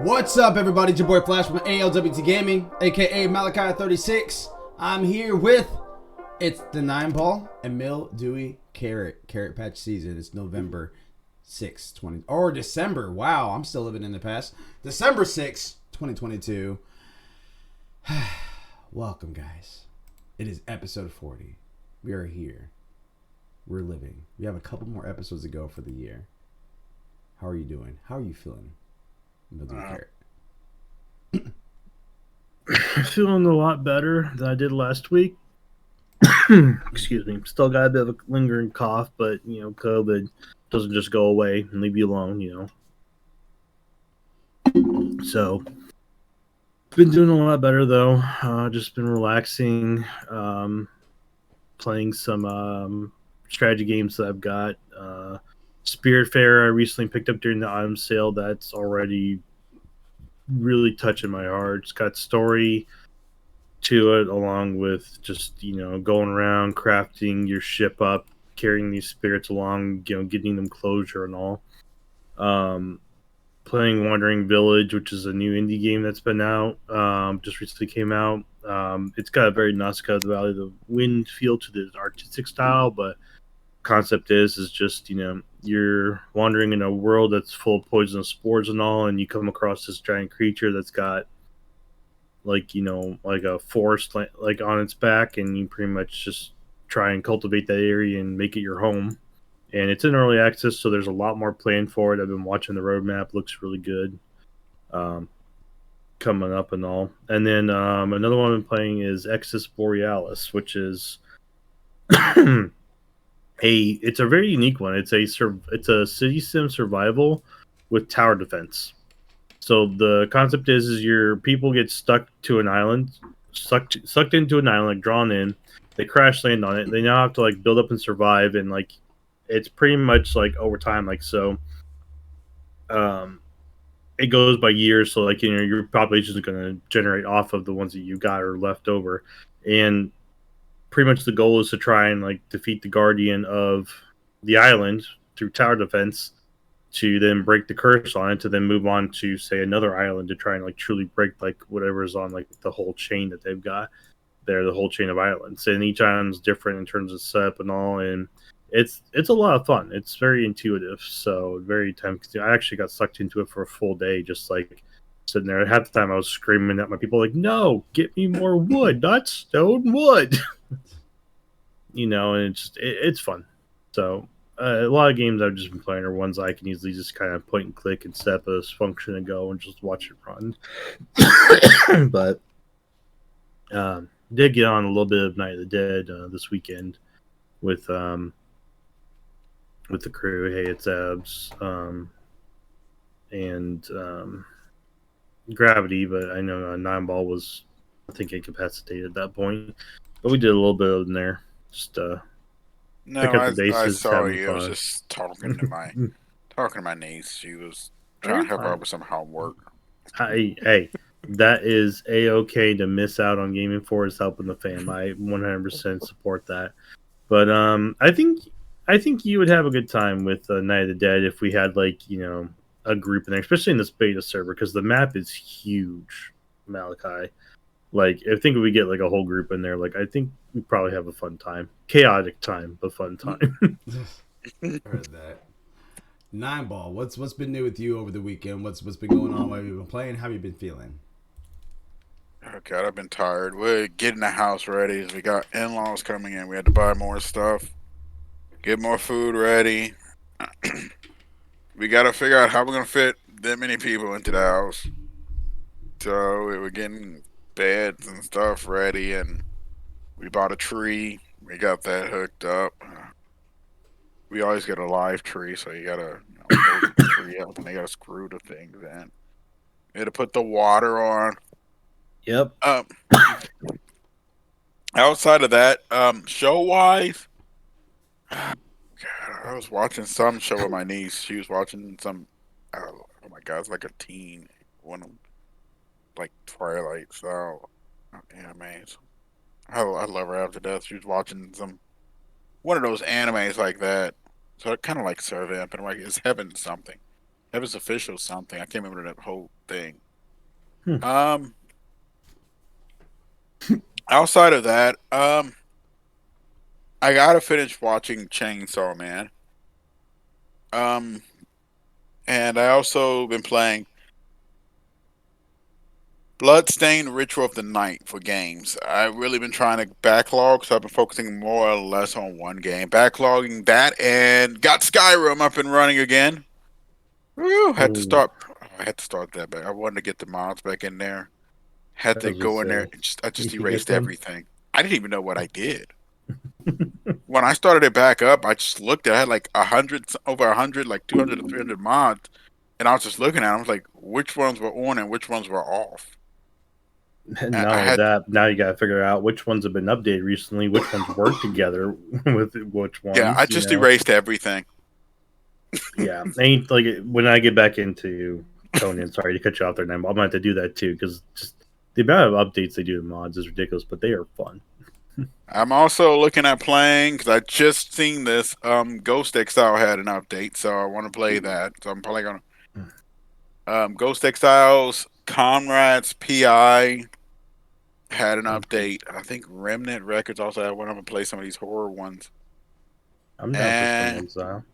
What's up, everybody? It's your boy Flash from ALWT Gaming, aka Malachi36. I'm here with it's the 9-ball and mildewy carrot patch season. It's November 6th, or December. Wow, I'm still living in the past. December 6th, 2022. Welcome, guys. It is episode 40. We are here. We're living. We have a couple more episodes to go for the year. How are you doing? How are you feeling? Feeling a lot better than I did last week. Excuse me. Still got a bit of a lingering cough, but COVID doesn't just go away and leave you alone. So been doing a lot better though. Just been relaxing, playing some strategy games that I've got. Spirit Fair I recently picked up during the autumn sale. That's already really touching my heart. It's got story to it, along with just going around crafting your ship up, carrying these spirits along, getting them closure and all. Playing Wandering Village, which is a new indie game that's been out, just recently came out. It's got a very Nazca the Valley of the Wind feel to the artistic style, but concept is just you're wandering in a world that's full of poisonous spores and all, and you come across this giant creature that's got like a forest like on its back, and you pretty much just try and cultivate that area and make it your home. And it's in early access, so there's a lot more planned for it. I've been watching the roadmap; looks really good. Coming up and all. And then another one I'm playing is Exis Borealis, which is it's a very unique one. It's a city sim survival with tower defense. So the concept is your people get stuck to an island, sucked into an island, like drawn in. They crash land on it. They now have to like build up and survive, and like it's pretty much like over time. Like so, it goes by years. So like your population is going to generate off of the ones that you got or left over, and pretty much the goal is to try and like defeat the guardian of the island through tower defense, to then break the curse on it, to then move on to say another island to try and like truly break like whatever is on like the whole chain that they've got there, the whole chain of islands. And each island's different in terms of setup and all, and it's a lot of fun. It's very intuitive, so very time consuming. I actually got sucked into it for a full day, just like sitting there. Half the time I was screaming at my people like, no, get me more wood, not stone wood. And it's fun. So a lot of games I've just been playing are ones I can easily just kind of point and click and set up a function and go and just watch it run. But did get on a little bit of Night of the Dead this weekend with the crew. Hey, it's Abs and Gravity, but I know 9-ball was, I think, incapacitated at that point. But we did a little bit in there. Just no, pick up the bases. I saw you. I was just talking to my niece. She was trying to help her out with some homework. Hey, that is a-okay to miss out on gaming for is helping the fam. I 100% support that. But I think you would have a good time with Night of the Dead if we had like a group in there, especially in this beta server, because the map is huge, Malachi. Like, I think if we get like a whole group in there, like I think we probably have a fun time, chaotic time, but fun time. Heard that. 9-ball. What's been new with you over the weekend? What's been going on? What have you been playing? How have you been feeling? Oh God, I've been tired. We're getting the house ready. We got in-laws coming in. We had to buy more stuff, get more food ready. We got to figure out how we're gonna fit that many people into the house. So we were getting beds and stuff ready, and we bought a tree. We got that hooked up. We always get a live tree, so you gotta hold the tree up, and they gotta screw the things in. You had to put the water on. Yep. Outside of that, show-wise, God, I was watching some show with my niece. She was watching some. Oh my God, it's like a teen one of like Twilight style animes. I love her after death. She was watching one of those animes like that. So it kind of like served up, and I'm like, it's having something. It was official something. I can't remember that whole thing. Hmm. Um, outside of that, I gotta finish watching Chainsaw Man. Um, and I also been playing Bloodstained Ritual of the Night for games. I've really been trying to backlog, so I've been focusing more or less on one game. Backlogging that and got Skyrim up and running again. Woo, had to Oh, start. I had to start that back. I wanted to get the mods back in there. Had I to was just go in there say, and I just you get erased them. everything. I didn't even know what I did. When I started it back up, I just looked at it. I had like 100, over 100, like 200 to 300 mods. And I was just looking at them. I was like, which ones were on and which ones were off. And I not I only had, that, now you got to figure out which ones have been updated recently, which ones work together with which yeah, I ones. just erased everything. Yeah. Ain't like when I get back into Conan. Sorry to cut you off there, Nam, but I'm gonna have to do that too because just the amount of updates they do to mods is ridiculous, but they are fun. I'm also looking at playing because I just seen this. Ghost Exile had an update, so I want to play that. So I'm probably gonna Ghost Exiles, Comrades, PI had an Okay. update. I think Remnant Records also had one. I'm gonna play some of these horror ones. I'm down for some And exile.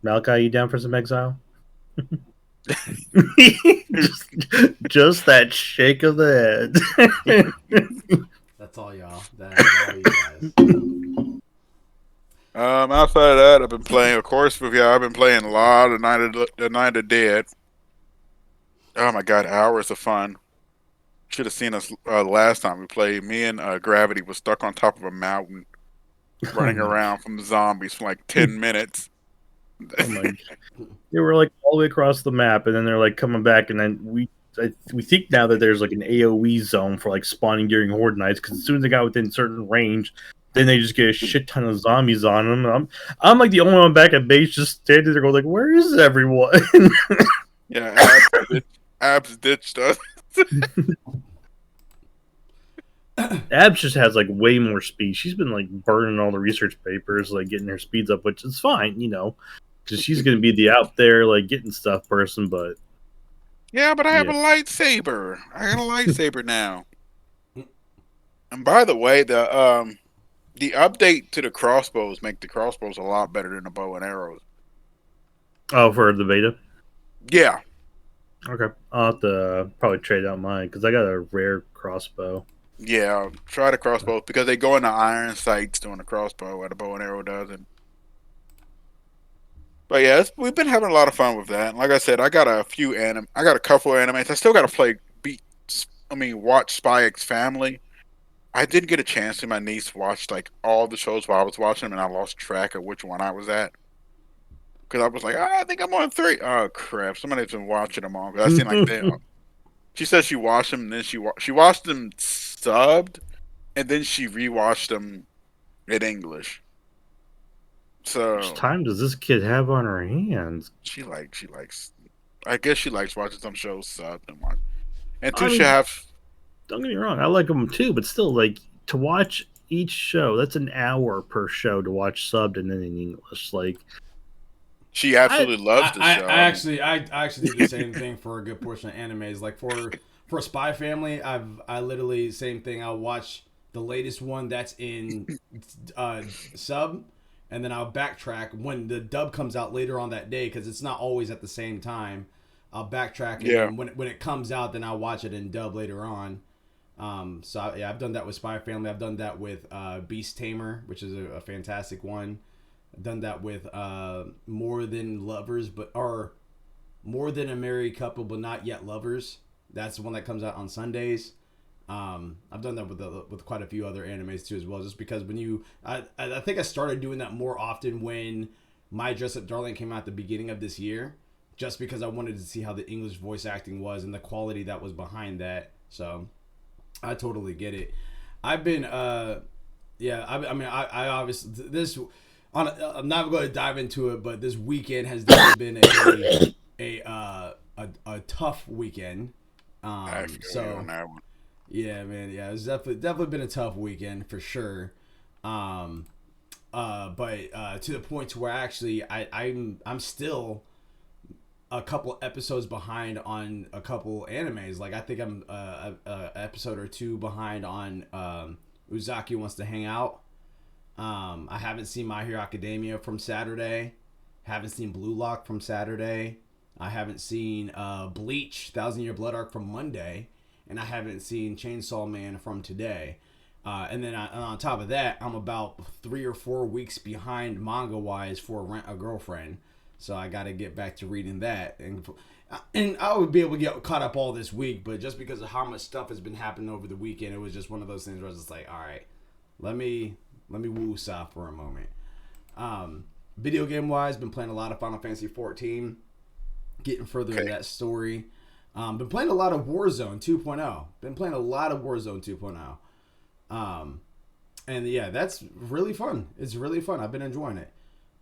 Malachi, you down for some exile? just, just that shake of the head. That's all y'all. That is all you guys. outside of that, I've been playing, of course, with you. I've been playing a lot of the Night of Dead. Oh my god, hours of fun. Should have seen us last time we played. Me and Gravity was stuck on top of a mountain, Oh running my, around from the zombies for like 10 minutes. oh my! They were like all the way across the map, and then they're like coming back, and then we think now that there's like an AOE zone for like spawning during Horde nights because as soon as they got within certain range, then they just get a shit ton of zombies on them. I'm like the only one back at base just standing there going like, where is everyone? Yeah, abs ditched us. Abs just has like way more speed. She's been like burning all the research papers, like getting her speeds up, which is fine, because she's gonna be the out there like getting stuff person. But Yeah, but I have yeah, a lightsaber. I got a lightsaber now. And by the way, the update to the crossbows make the crossbows a lot better than the bow and arrows. oh, for the beta. Yeah, Okay, I'll have to probably trade out mine because I got a rare crossbow. yeah. Try the crossbows because they go into iron sights doing the crossbow, where the bow and arrow doesn't. But yeah, we've been having a lot of fun with that. And like I said, I got I got a couple of animes. I still got to play. Watch Spy X Family. I didn't get a chance to. My niece watched like all the shows while I was watching them, and I lost track of which one I was at. Because I was like, I think I'm on three. Oh crap! Somebody's been watching them all. Because I seen like they. She said she watched them, and then she watched them subbed, and then she rewatched them in English. How much So time does this kid have on her hands? she likes. I guess she likes watching some shows subbed and watch. And I two, she mean, have. don't get me wrong, I like them too, but still, like to watch each show, that's an hour per show to watch subbed and then in English. Like, She I absolutely loves the show. I actually do the same thing for a good portion of animes. Like for Spy Family, I literally same thing. I'll watch the latest one that's in sub, and then I'll backtrack when the dub comes out later on that day because it's not always at the same time. I'll backtrack and Yeah. then when it comes out, then I'll watch it in dub later on. Yeah, I've done that with Spy Family. I've done that with Beast Tamer, which is a fantastic one. I've done that with More Than Lovers, or More Than a Married Couple, but Not Yet Lovers. That's the one that comes out on Sundays. I've done that with quite a few other animes too as well. Just because I think I started doing that more often when My Dress Up Darling came out at the beginning of this year, just because I wanted to see how the English voice acting was and the quality that was behind that. So I totally get it. I've been yeah. I obviously this. I'm not going to dive into it, but this weekend has definitely been a tough weekend. I feel you So on that one. yeah, man, yeah, it's definitely been a tough weekend for sure. Um, but to the point to where actually I'm still a couple episodes behind on a couple animes. Like I think I'm a episode or two behind on Uzaki Wants to Hang Out. I haven't seen My Hero Academia from Saturday. Haven't seen Blue Lock from Saturday. I haven't seen Bleach, Thousand Year Blood Arc from Monday. And I haven't seen Chainsaw Man from today. And then on top of that, I'm about 3 or 4 weeks behind manga-wise for Rent a Girlfriend. So I got to get back to reading that. And I would be able to get caught up all this week, but just because of how much stuff has been happening over the weekend, it was just one of those things where I was just like, all right, let me woo-saw for a moment. Video game-wise, been playing a lot of Final Fantasy 14, getting further in that story. Been playing a lot of Warzone 2.0. And yeah, that's really fun. It's really fun. I've been enjoying it.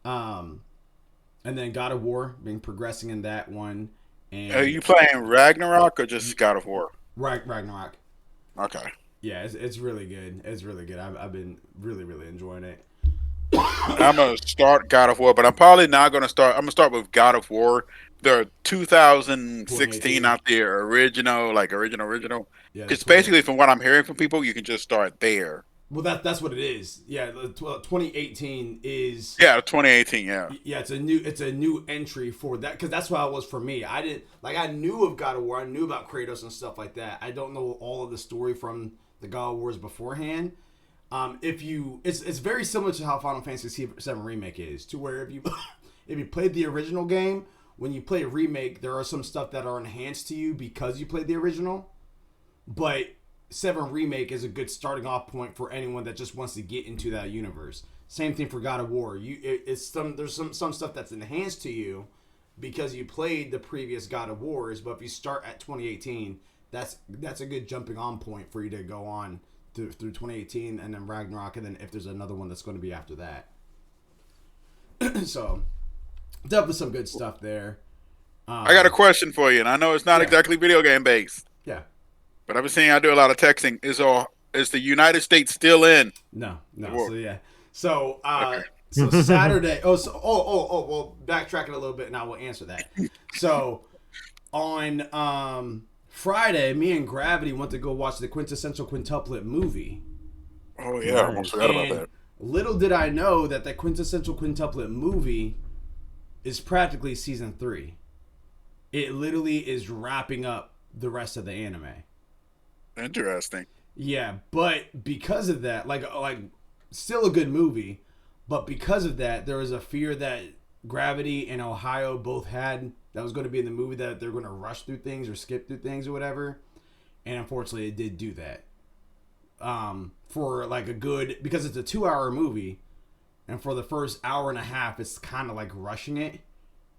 And then God of War, been progressing in that one. And Are you playing Ragnarok or just God of War? Ragnarok. Okay. Yeah, it's really good. It's really good. I've been really, really enjoying it. I'm gonna start God of War, but I'm probably not gonna start. I'm gonna start with God of War, the 2016, not the original, like original. Yeah, Because basically, from what I'm hearing from people, you can just start there. Well, that's what it is. Yeah, 2018 is. Yeah, 2018. Yeah. Yeah, it's a new entry for that, because that's what it was for me. I knew of God of War, I knew about Kratos and stuff like that. I don't know all of the story from the God of Wars beforehand. It's very similar to how Final Fantasy VII Remake is, to where if you played the original game, when you play a remake, there are some stuff that are enhanced to you because you played the original, but 7 Remake is a good starting off point for anyone that just wants to get into that universe. Same thing for God of War. There's some stuff that's enhanced to you because you played the previous God of Wars, but if you start at 2018, that's a good jumping on point for you to go on through 2018 and then Ragnarok, and then if there's another one that's going to be after that. So definitely some good stuff there. I got a question for you, and I know it's not exactly video game based. Yeah. But I've been seeing I do a lot of texting. Is the United States still in? No. So yeah. So so Saturday. Well, backtracking a little bit, and I will answer that. So on Friday, me and Gravity went to go watch the Quintessential Quintuplet movie. Oh yeah, I almost forgot about that. Little did I know that the Quintessential Quintuplet movie is practically season 3. It literally is wrapping up the rest of the anime. Interesting. Yeah, but because of that, like still a good movie, but because of that, there was a fear that Gravity and Ohio both had that was going to be in the movie, that they're going to rush through things or skip through things or whatever. And unfortunately, it did do that. For like because it's a 2-hour movie, and for the first hour and a half, it's kind of like rushing it.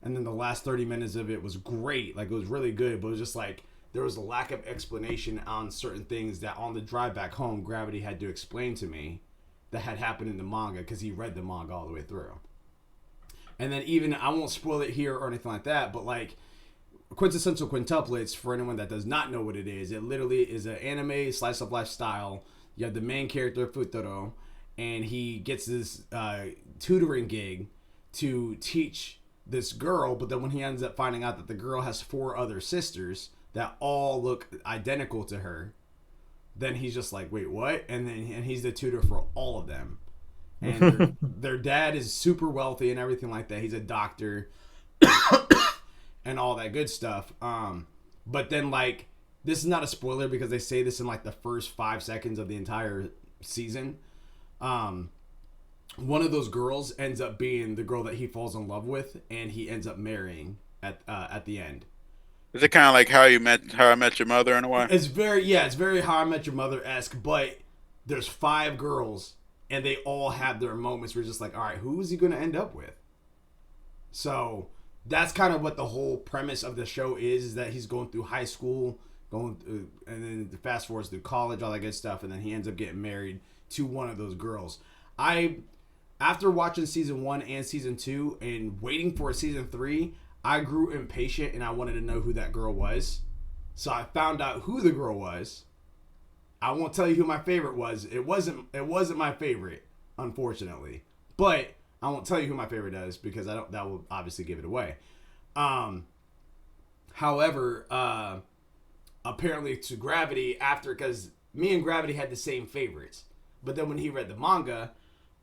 And then the last 30 minutes of it was great. Like, it was really good, but it was just like, there was a lack of explanation on certain things that on the drive back home, Gravity had to explain to me that had happened in the manga, because he read the manga all the way through. And then even, I won't spoil it here or anything like that, but like, Quintessential Quintuplets, for anyone that does not know what it literally is an anime slice of life style. You have the main character, Futaro, and he gets this tutoring gig to teach this girl, but then when he ends up finding out that the girl has 4 other sisters that all look identical to her, then he's just like, wait, what? And he's the tutor for all of them. And their dad is super wealthy and everything like that. He's a doctor and all that good stuff. But then, like, this is not a spoiler because they say this in like the first 5 seconds of the entire season. One of those girls ends up being the girl that he falls in love with, and he ends up marrying at the end. Is it kind of like How I Met Your Mother in a way? It's very How I Met Your Mother-esque, but there's 5 girls, and they all have their moments where you're just like, all right, who is he going to end up with? So that's kind of what the whole premise of the show is that he's going through high school, and then fast forwards through college, all that good stuff, and then he ends up getting married to one of those girls. After watching season 1 and season 2 and waiting for season 3, I grew impatient and I wanted to know who that girl was. So I found out who the girl was. I won't tell you who my favorite was. It wasn't my favorite, unfortunately. But I won't tell you who my favorite is because that will obviously give it away. However, apparently to Gravity after, because me and Gravity had the same favorites, but then when he read the manga,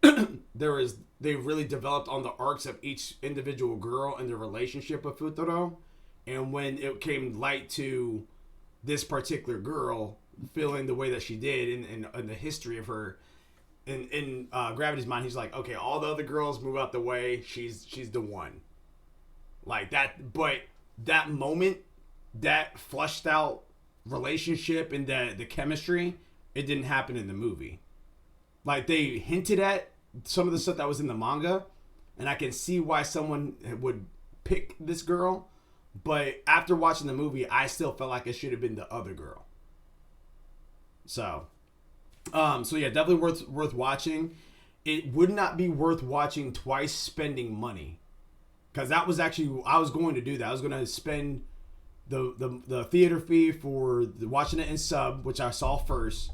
they really developed on the arcs of each individual girl and the relationship with Futaro, and when it came light to this particular girl feeling the way that she did and the history of her in Gravity's mind, he's like, okay, all the other girls move out the way, she's the one, like that. But that moment, that flushed out relationship and the chemistry, it didn't happen in the movie. Like, they hinted at some of the stuff that was in the manga, and I can see why someone would pick this girl, but after watching the movie, I still felt like it should have been the other girl. So yeah, definitely worth watching. It would not be worth watching twice spending money, because that was actually, I was going to do that. I was going to spend the theater fee for watching it in sub, which I saw first,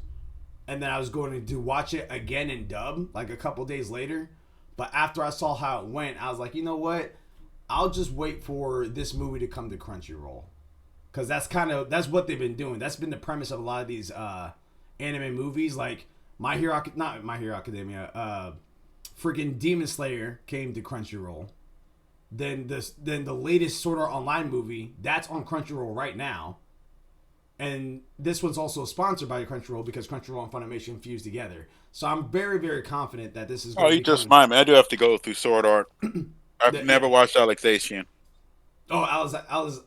and then I was going to watch it again in dub like a couple days later. But after I saw how it went, I was like, you know what? I'll just wait for this movie to come to Crunchyroll, because that's what they've been doing. That's been the premise of a lot of these anime movies, like not My Hero Academia, freaking Demon Slayer came to Crunchyroll. Then the latest Sword Art Online movie, that's on Crunchyroll right now. And this one's also sponsored by Crunchyroll, because Crunchyroll and Funimation fused together. So I'm very, very confident that this is going to be just mind me. I do have to go through Sword Art. I've never watched Alexation. Oh,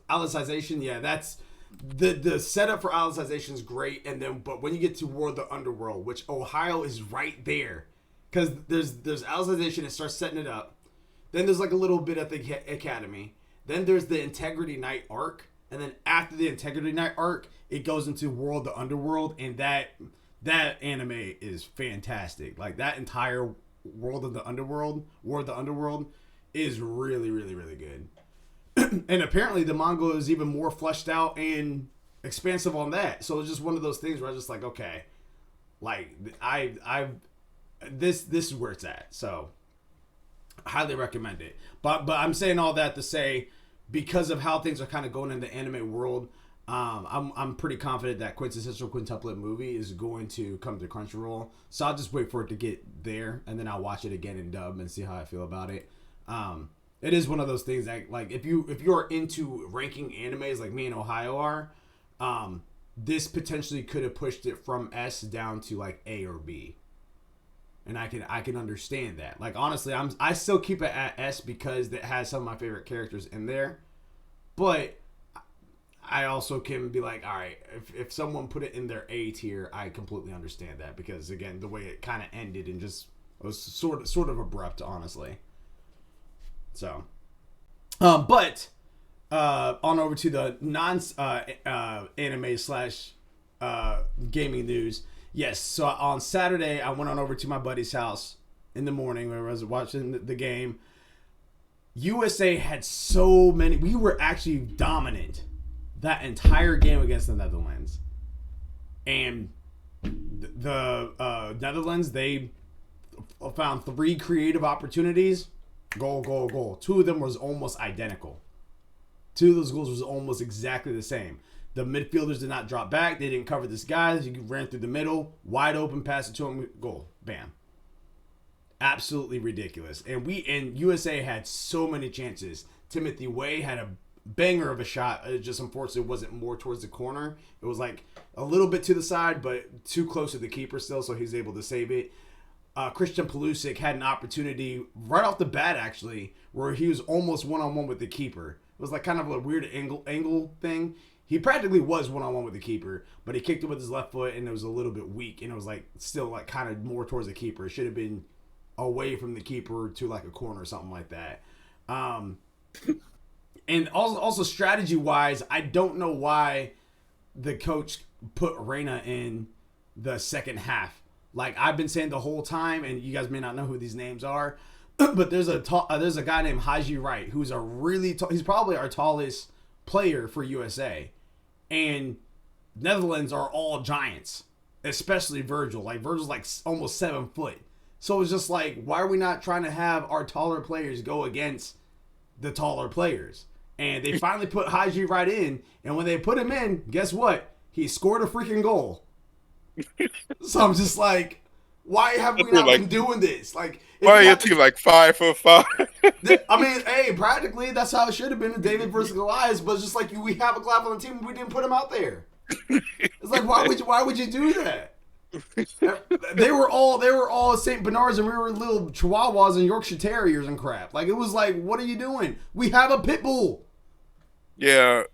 Alicization, yeah, that's the setup for Alicization is great, and then but when you get to World of the Underworld, which Ohio is right there, because there's Alicization, it starts setting it up. Then there's like a little bit at the Academy. Then there's the Integrity Knight arc, and then after the Integrity Knight arc, it goes into World of the Underworld, and that anime is fantastic. Like, that entire World of the Underworld is really, really, really good. And apparently the manga is even more fleshed out and expansive on that. So it's just one of those things where I was just like, okay, like this is where it's at. So I highly recommend it. But I'm saying all that to say, because of how things are kind of going in the anime world, I'm pretty confident that Quintessential Quintuplet movie is going to come to Crunchyroll. So I'll just wait for it to get there, and then I'll watch it again in dub and see how I feel about it. It is one of those things that, like, if you're into ranking animes like me and Ohio are, this potentially could have pushed it from S down to like A or B. And I can understand that. Like, honestly, I still keep it at S because it has some of my favorite characters in there. But I also can be like, all right, if someone put it in their A tier, I completely understand that, because again, the way it kind of ended and just was sort of abrupt, honestly. So, but on over to the non anime slash gaming news. Yes, so on Saturday I went on over to my buddy's house in the morning where I was watching the game. USA had so many. We were actually dominant that entire game against the Netherlands, and the Netherlands, they found 3 creative opportunities. Goal, goal, goal. 2 of them was almost identical. 2 of those goals was almost exactly the same. The midfielders did not drop back. They didn't cover this guy. He ran through the middle. Wide open, pass it to him. Goal. Bam. Absolutely ridiculous. And USA had so many chances. Timothy Way had a banger of a shot. It just unfortunately wasn't more towards the corner. It was like a little bit to the side, but too close to the keeper still, so he was able to save it. Christian Pulisic had an opportunity right off the bat, actually, where he was almost one-on-one with the keeper. It was like kind of a weird angle thing. He practically was one-on-one with the keeper, but he kicked it with his left foot, and it was a little bit weak, and it was like still like kind of more towards the keeper. It should have been away from the keeper to like a corner or something like that. And also strategy-wise, I don't know why the coach put Reina in the second half. Like, I've been saying the whole time, and you guys may not know who these names are, but there's a guy named Haji Wright who's a really he's probably our tallest player for USA, and Netherlands are all giants, especially Virgil. Like, Virgil's like almost 7 foot, so it's just like, why are we not trying to have our taller players go against the taller players? And they finally put Haji right in. And when they put him in, guess what? He scored a freaking goal. So I'm just like, why have we not been doing this? Like, why are your team like 5'5"? I mean, hey, practically that's how it should have been, David versus Goliath. But it's just like we have a Goliath on the team, and we didn't put him out there. It's like, why would you do that? They were all St. Bernards, and we were little Chihuahuas and Yorkshire Terriers and crap. Like, it was like, what are you doing? We have a pit bull. Yeah.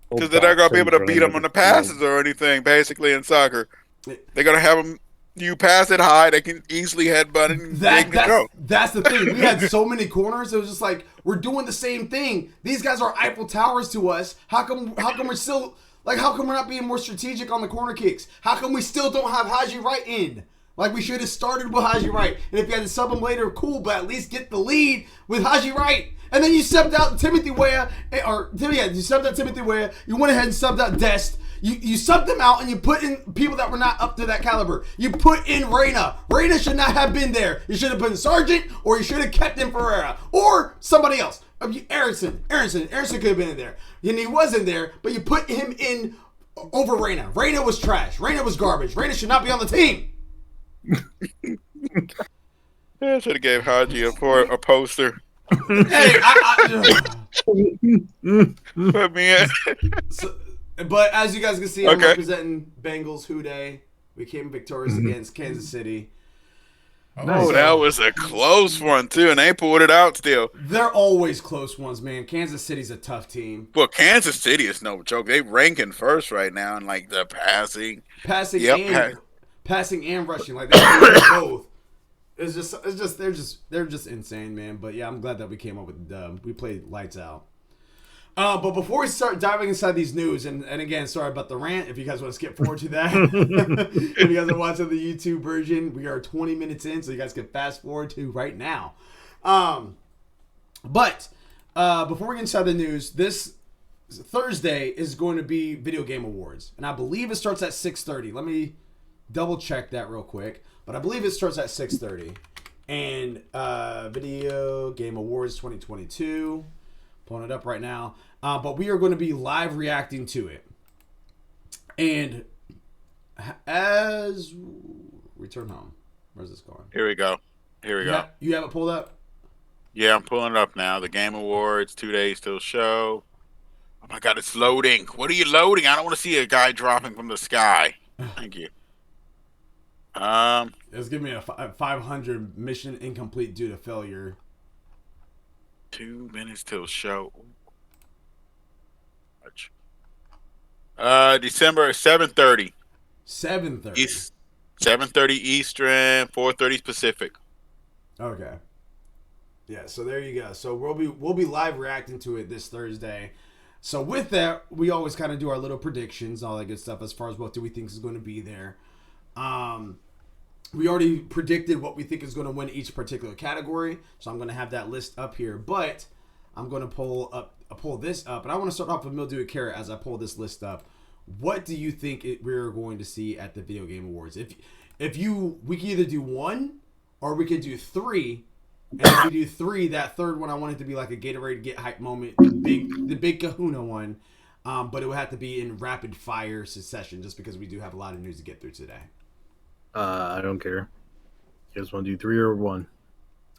Because they're not going to be able to beat them on the passes or anything, basically, in soccer. They're going to have them, you pass it high, they can easily headbutt and go. That's the thing. We had so many corners, it was just like, we're doing the same thing. These guys are Eiffel Towers to us. How come we're still, like, how come we're not being more strategic on the corner kicks? How come we still don't have Haji Wright in? Like, we should have started with Haji Wright. And if you had to sub him later, cool, but at least get the lead with Haji Wright. And then you subbed out Timothy Weah, you subbed out Timothy Weah. You went ahead and subbed out Dest. You subbed them out and you put in people that were not up to that caliber. You put in Reyna. Reyna should not have been there. You should have put in Sargent, or you should have kept in Ferreira, or somebody else. Aronson could have been in there. And he wasn't there, but you put him in over Reyna. Reyna was trash. Reyna was garbage. Reyna should not be on the team. I should have gave Haji a poster. Hey, Put me in. But as you guys can see, I'm representing Bengals Houday. We came victorious against Kansas City. Oh, that was a close one, too, and they pulled it out still. They're always close ones, man. Kansas City's a tough team. Well, Kansas City is no joke. They ranking first right now in, like, the passing. Passing and rushing. Like, they do both. They're just insane, man. But yeah, I'm glad that we came up with the dub. We played lights out. But before we start diving inside these news, and again, sorry about the rant. If you guys want to skip forward to that, if you guys are watching the YouTube version, we are 20 minutes in, so you guys can fast forward to right now. But before we get inside the news, this Thursday is going to be Video Game Awards, and I believe it starts at 6:30. Let me double check that real quick. But I believe it starts at 6:30. And Video Game Awards 2022. Pulling it up right now. But we are going to be live reacting to it. And as return home. Where's this going? Here we go. You have it pulled up? Yeah, I'm pulling it up now. The Game Awards, 2 days till show. Oh my God, it's loading. What are you loading? I don't want to see a guy dropping from the sky. Thank you. It's giving me a 500 mission incomplete due to failure. 2 minutes till show. December 7:30. 7:30. 7:30 Eastern, 4:30 Pacific. Okay. Yeah, so there you go. So we'll be live reacting to it this Thursday. So with that, we always kind of do our little predictions, all that good stuff as far as what do we think is going to be there. We already predicted what we think is going to win each particular category, so I'm going to have that list up here. But I'm going to pull this up, and I want to start off with Mildew and Carrot as I pull this list up. What do you think we're going to see at the Video Game Awards? We could either do one or we could do three. And if we do three, that third one I want it to be like a Gatorade Get Hype moment, the big Kahuna one. But it would have to be in rapid fire succession, just because we do have a lot of news to get through today. I don't care. You guys want to do three or one?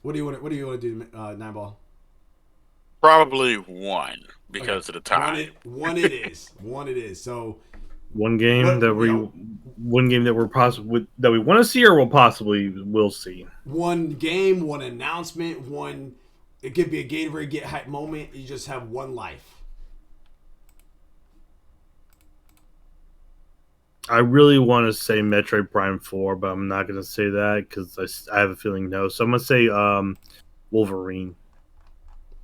What do you want to do, Nine Ball? Probably one because of the time. One it is. So one game that we want to see or will see. One game, one announcement, one. It could be a Gatorade Get Hype moment. You just have one life. I really want to say Metroid Prime 4, but I'm not going to say that because I have a feeling no. So I'm going to say Wolverine.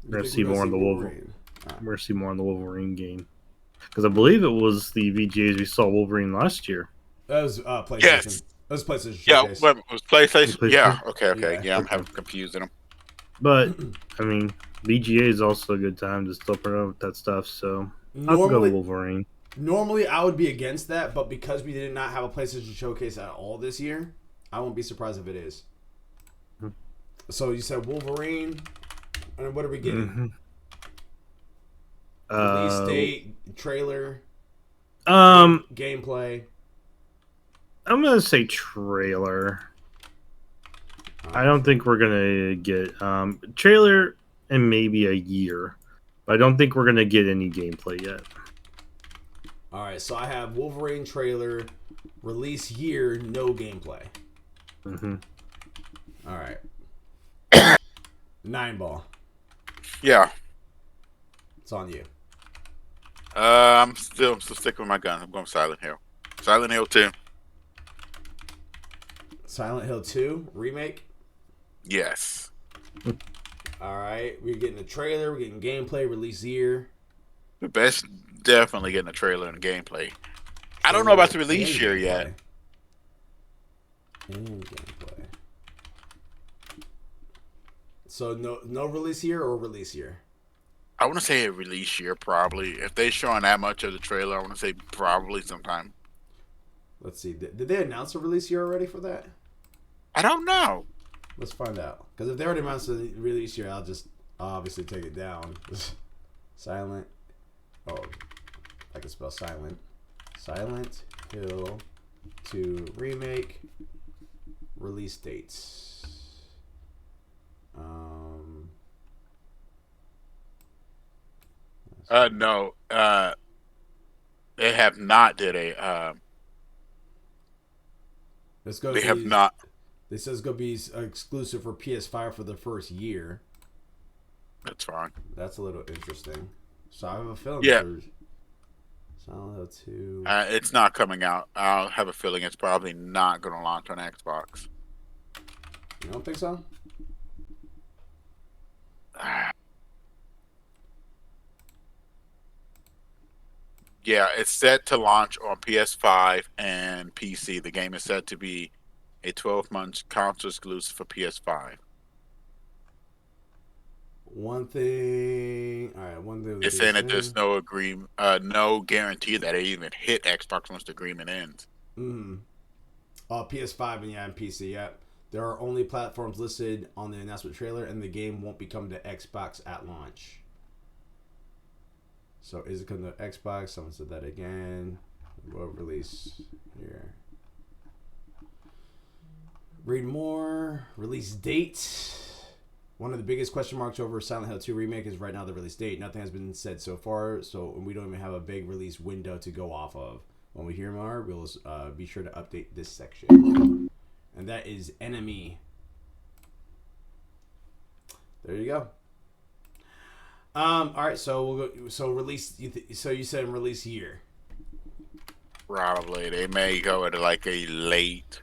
We're going to see more on the Wolverine. We're going to see more on the Wolverine game. Because I believe it was the VGAs we saw Wolverine last year. That was PlayStation. Yes. That was PlayStation. Yeah, Showcase. it was PlayStation. Yeah, okay. Yeah. I'm having confusing them. But, I mean, VGA is also a good time to still promote that stuff, so I'll go with Wolverine. Normally, I would be against that, but because we did not have a PlayStation Showcase at all this year, I won't be surprised if it is. So you said Wolverine, and what are we getting? Release Uh, date, trailer, gameplay. I'm gonna say trailer. I Alright. don't think we're gonna get trailer in maybe a year, but I don't think we're gonna get any gameplay yet. Alright, so I have Wolverine trailer, release year, no gameplay. Mm-hmm. Alright. 9-ball. Yeah. It's on you. I'm still sticking with my gun. I'm going Silent Hill. Silent Hill 2. Silent Hill 2 remake. Yes. Alright, we're getting a trailer, we're getting gameplay, release year. The best, definitely getting a trailer and gameplay. I don't know about the release year yet. And gameplay. So no release year or release year? I want to say a release year, probably. If they're showing that much of the trailer, I want to say probably sometime. Let's see. Did they announce a release year already for that? I don't know. Let's find out. Because if they already announced the release year, I'll obviously take it down. Silent. Oh, I can spell silent. Silent Hill 2 remake. Release dates. No. They have not did a. They have not. They says it's gonna be exclusive for PS5 for the first year. That's fine. That's a little interesting. So I have a feeling. Yeah. Silent Hill 2. It's not coming out. I'll have a feeling it's probably not going to launch on Xbox. You don't think so? Yeah, it's set to launch on PS5 and PC. The game is set to be a 12-month console exclusive for PS5. One thing. All right. One thing. It's saying that there's no agreement, no guarantee that it even hit Xbox once the agreement ends. PS5 and PC. Yeah. There are only platforms listed on the announcement trailer, and the game won't be coming to Xbox at launch. So is it coming to Xbox? Someone said that again. What release here? Read more. Release date. One of the biggest question marks over Silent Hill 2 remake is right now the release date. Nothing has been said so far, so we don't even have a big release window to go off of. When we hear more, we'll be sure to update this section. And that is Enemy. There you go. All right, so we'll go. So release. So you said release year. Probably they may go at like a late,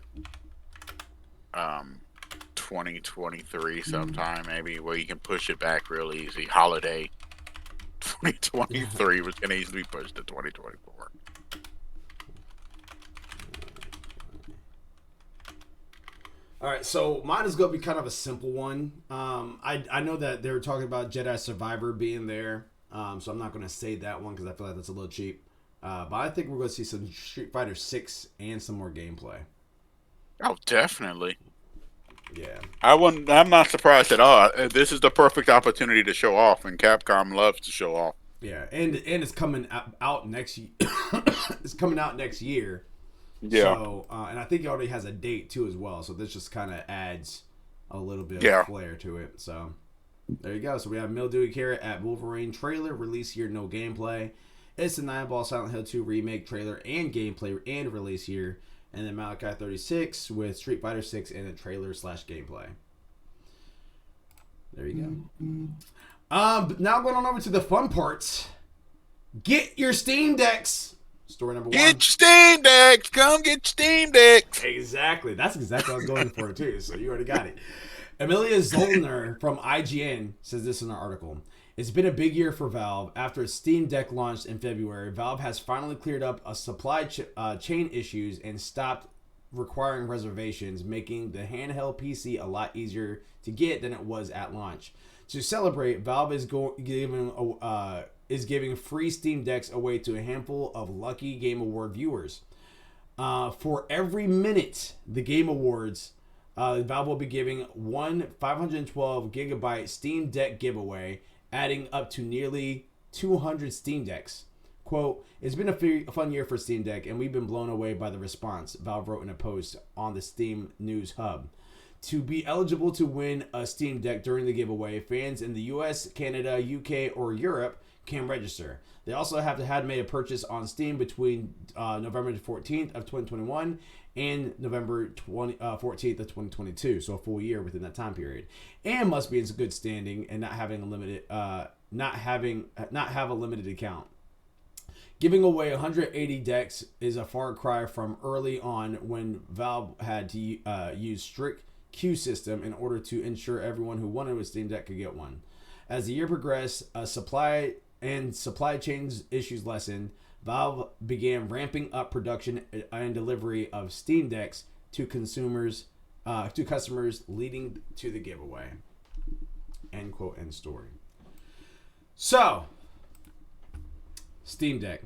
2023 sometime maybe, where you can push it back real easy. Holiday 2023 was gonna easily be pushed to 2024. All right, so mine is going to be kind of a simple one. I know that they were talking about Jedi Survivor being there, so I'm not going to say that one because I feel like that's a little cheap. But I think we're going to see some Street Fighter 6 and some more gameplay. Oh, definitely. Yeah. I'm not surprised at all. This is the perfect opportunity to show off, and Capcom loves to show off. Yeah, and it's coming out next year. It's coming out next year. Yeah. So, and I think it already has a date too as well. So this just kind of adds a little bit of flair to it. So there you go. So we have Mildewy Carrot at Wolverine trailer, release year, no gameplay. It's the 9-ball Silent Hill 2 remake trailer and gameplay and release year. And then Malachi 36 with Street Fighter 6 and a trailer / gameplay. There you go. Now going on over to the fun parts. Get your Steam Decks. Story number 1. Get your Steam Decks. Come get your Steam Decks. Exactly. That's exactly what I was going for, too. So you already got it. Amelia Zollner from IGN says this in our article. It's been a big year for Valve. After its Steam Deck launched in February, Valve has finally cleared up a supply chain issues and stopped requiring reservations, making the handheld PC a lot easier to get than it was at launch. To celebrate, Valve is giving free Steam Decks away to a handful of lucky Game Award viewers. For every minute the Game Awards, Valve will be giving one 512 gigabyte Steam Deck giveaway, adding up to nearly 200 Steam Decks. Quote, it's been a fun year for Steam Deck, and we've been blown away by the response, Valve wrote in a post on the Steam News Hub. To be eligible to win a Steam Deck during the giveaway, fans in the US, Canada, UK, or Europe can register. They also have to have made a purchase on Steam between November 14th of 2021 and November 14th of 2022, so a full year within that time period, and must be in good standing and not have a limited account. Giving away 180 decks is a far cry from early on when Valve had to use strict queue system in order to ensure everyone who wanted a Steam Deck could get one. As the year progressed, supply chain issues lessened. Valve began ramping up production and delivery of Steam Decks to customers, leading to the giveaway. End quote. End story. So, Steam Deck.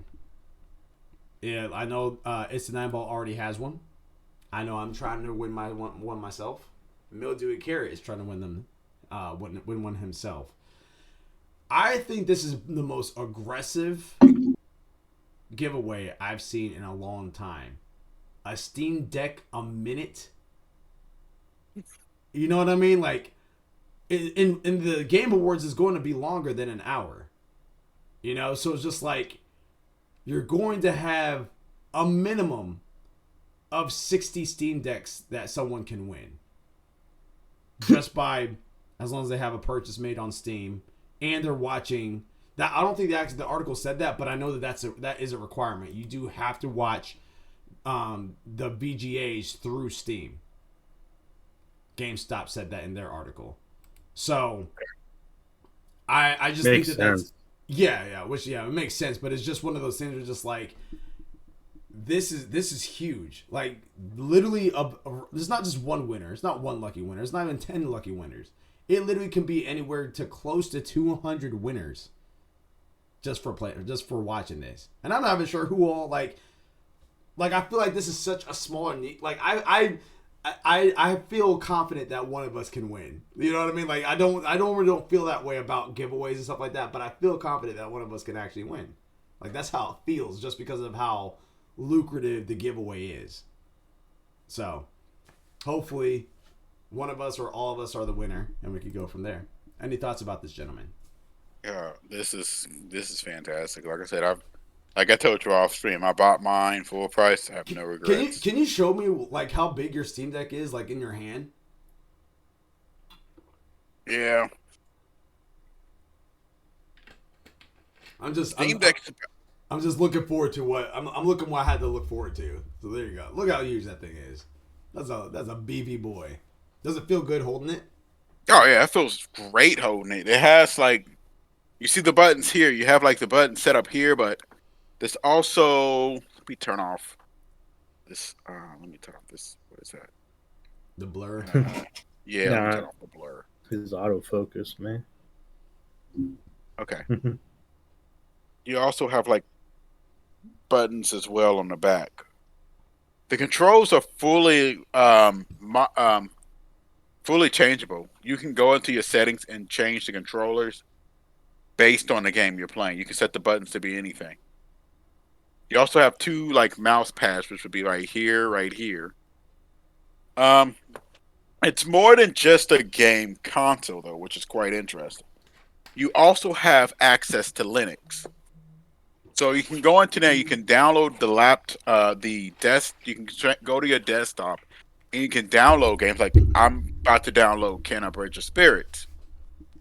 Yeah, I know It's the Nine Ball already has one. I know I'm trying to win one myself. Mildewy Carrot is trying to win them, win one himself. I think this is the most aggressive giveaway I've seen in a long time. A Steam Deck a minute. You know what I mean? Like, in the Game Awards is going to be longer than an hour. You know, so it's just like you're going to have a minimum of 60 Steam Decks that someone can win. Just by, as long as they have a purchase made on Steam and they're watching that. I don't think the article said that, but I know that is a requirement. You do have to watch the VGAs through Steam. GameStop said that in their article. So I just think that's it makes sense, but it's just one of those things where just like this is huge. Like literally there's not just one winner. It's not one lucky winner. It's not even 10 lucky winners. It literally can be anywhere to close to 200 winners just for watching this. And I'm not even sure who all like I feel like this is such a smaller need. Like I feel confident that one of us can win. You know what I mean? Like I don't feel that way about giveaways and stuff like that, but I feel confident that one of us can actually win. Like that's how it feels, just because of how lucrative the giveaway is. So hopefully one of us or all of us are the winner, and we could go from there. Any thoughts about this, gentleman? Yeah, this is fantastic. Like I said, like I told you off stream, I bought mine full price. I have no regrets. Can you show me like how big your Steam Deck is, like in your hand? Yeah. I'm just looking forward to what I had to look forward to. So there you go. Look how huge that thing is. That's a beefy boy. Does it feel good holding it? Oh yeah, it feels great holding it. It has like, you see the buttons here. You have like the button set up here, but there's also, let me turn off this. Let me turn off this. What is that? The blur. Yeah, let me turn off the blur. His autofocus, man. Okay. You also have like buttons as well on the back. The controls are fully fully changeable. You can go into your settings and change the controllers based on the game you're playing. You can set the buttons to be anything. You also have two like mouse pads, which would be right here, right here. It's more than just a game console though, which is quite interesting. You also have access to Linux. So you can go into there, you can download you can go to your desktop and you can download games. Like I'm about to download Can I Break Your Spirits.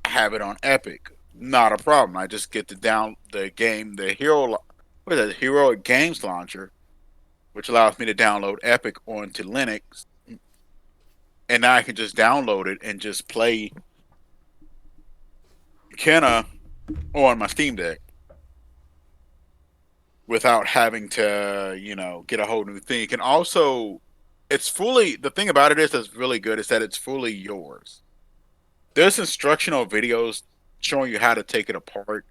I have it on Epic. Not a problem. I just get to down the game, the Hero Games Launcher, which allows me to download Epic onto Linux. And now I can just download it and just play Kenna on my Steam Deck without having to, get a whole new thing. You can also, the thing about it is that's really good is that it's fully yours. There's instructional videos showing you how to take it apart.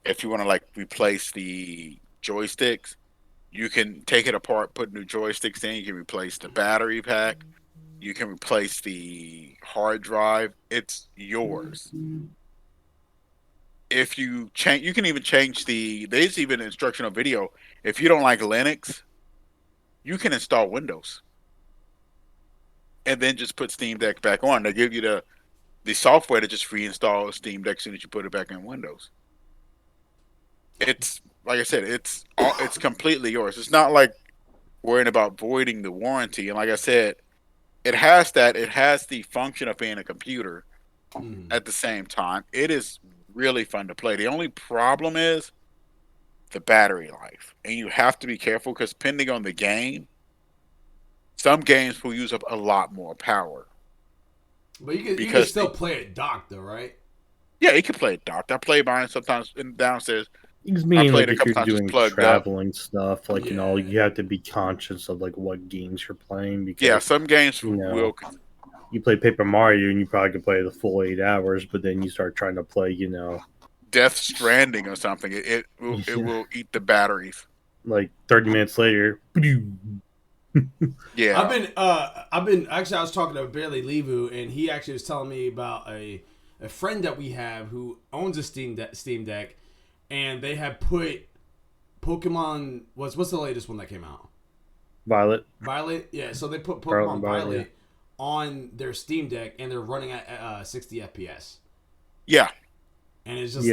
If you want to like replace the joysticks, you can take it apart, put new joysticks in. You can replace the battery pack. You can replace the hard drive. It's yours. if you change, you can even change there's even an instructional video. If you don't like Linux, you can install Windows and then just put Steam Deck back on. They give you the software to just reinstall Steam Deck as soon as you put it back in Windows. It's like I said, it's completely yours. It's not like worrying about voiding the warranty. And like I said, it has the function of being a computer at the same time. It is really fun to play. The only problem is the battery life, and you have to be careful because depending on the game, some games will use up a lot more power. But you can still play it docked though, right? Yeah, you can play it docked. I play mine sometimes downstairs. It's meaning like a if couple you're times just doing plugged traveling stuff, like Yeah. you have to be conscious of like what games you're playing because Yeah, some games will. You play Paper Mario and you probably can play the full 8 hours, but then you start trying to play, Death Stranding or something. It will eat the batteries. like 30 minutes later. Yeah, I've been actually. I was talking to Barely Levu, and he actually was telling me about a friend that we have who owns a Steam Deck, and they have put Pokemon. What's the latest one that came out? Violet. Yeah. So they put Scarlet Pokemon and Violet, Violet on their Steam Deck, and they're running at 60 FPS. yeah. And it's just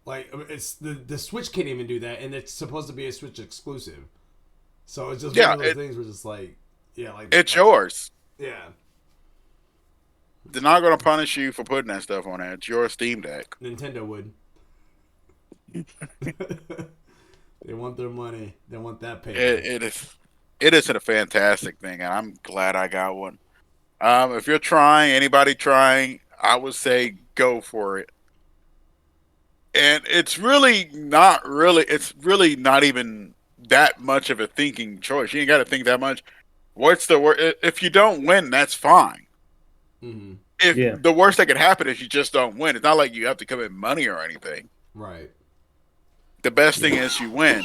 like it's the Switch can't even do that, and it's supposed to be a Switch exclusive. So it's just one of those things where just like, It's yours. Yeah. They're not going to punish you for putting that stuff on there. It's your Steam Deck. Nintendo would. They want their money. They want that paper. It is a fantastic thing, and I'm glad I got one. If you're anybody trying, I would say go for it. And it's really not even that much of a thinking choice. You ain't got to think that much. What's the worst? If you don't win, that's fine. Mm-hmm. If the worst that could happen is you just don't win. It's not like you have to commit money or anything. Right. The best thing is you win.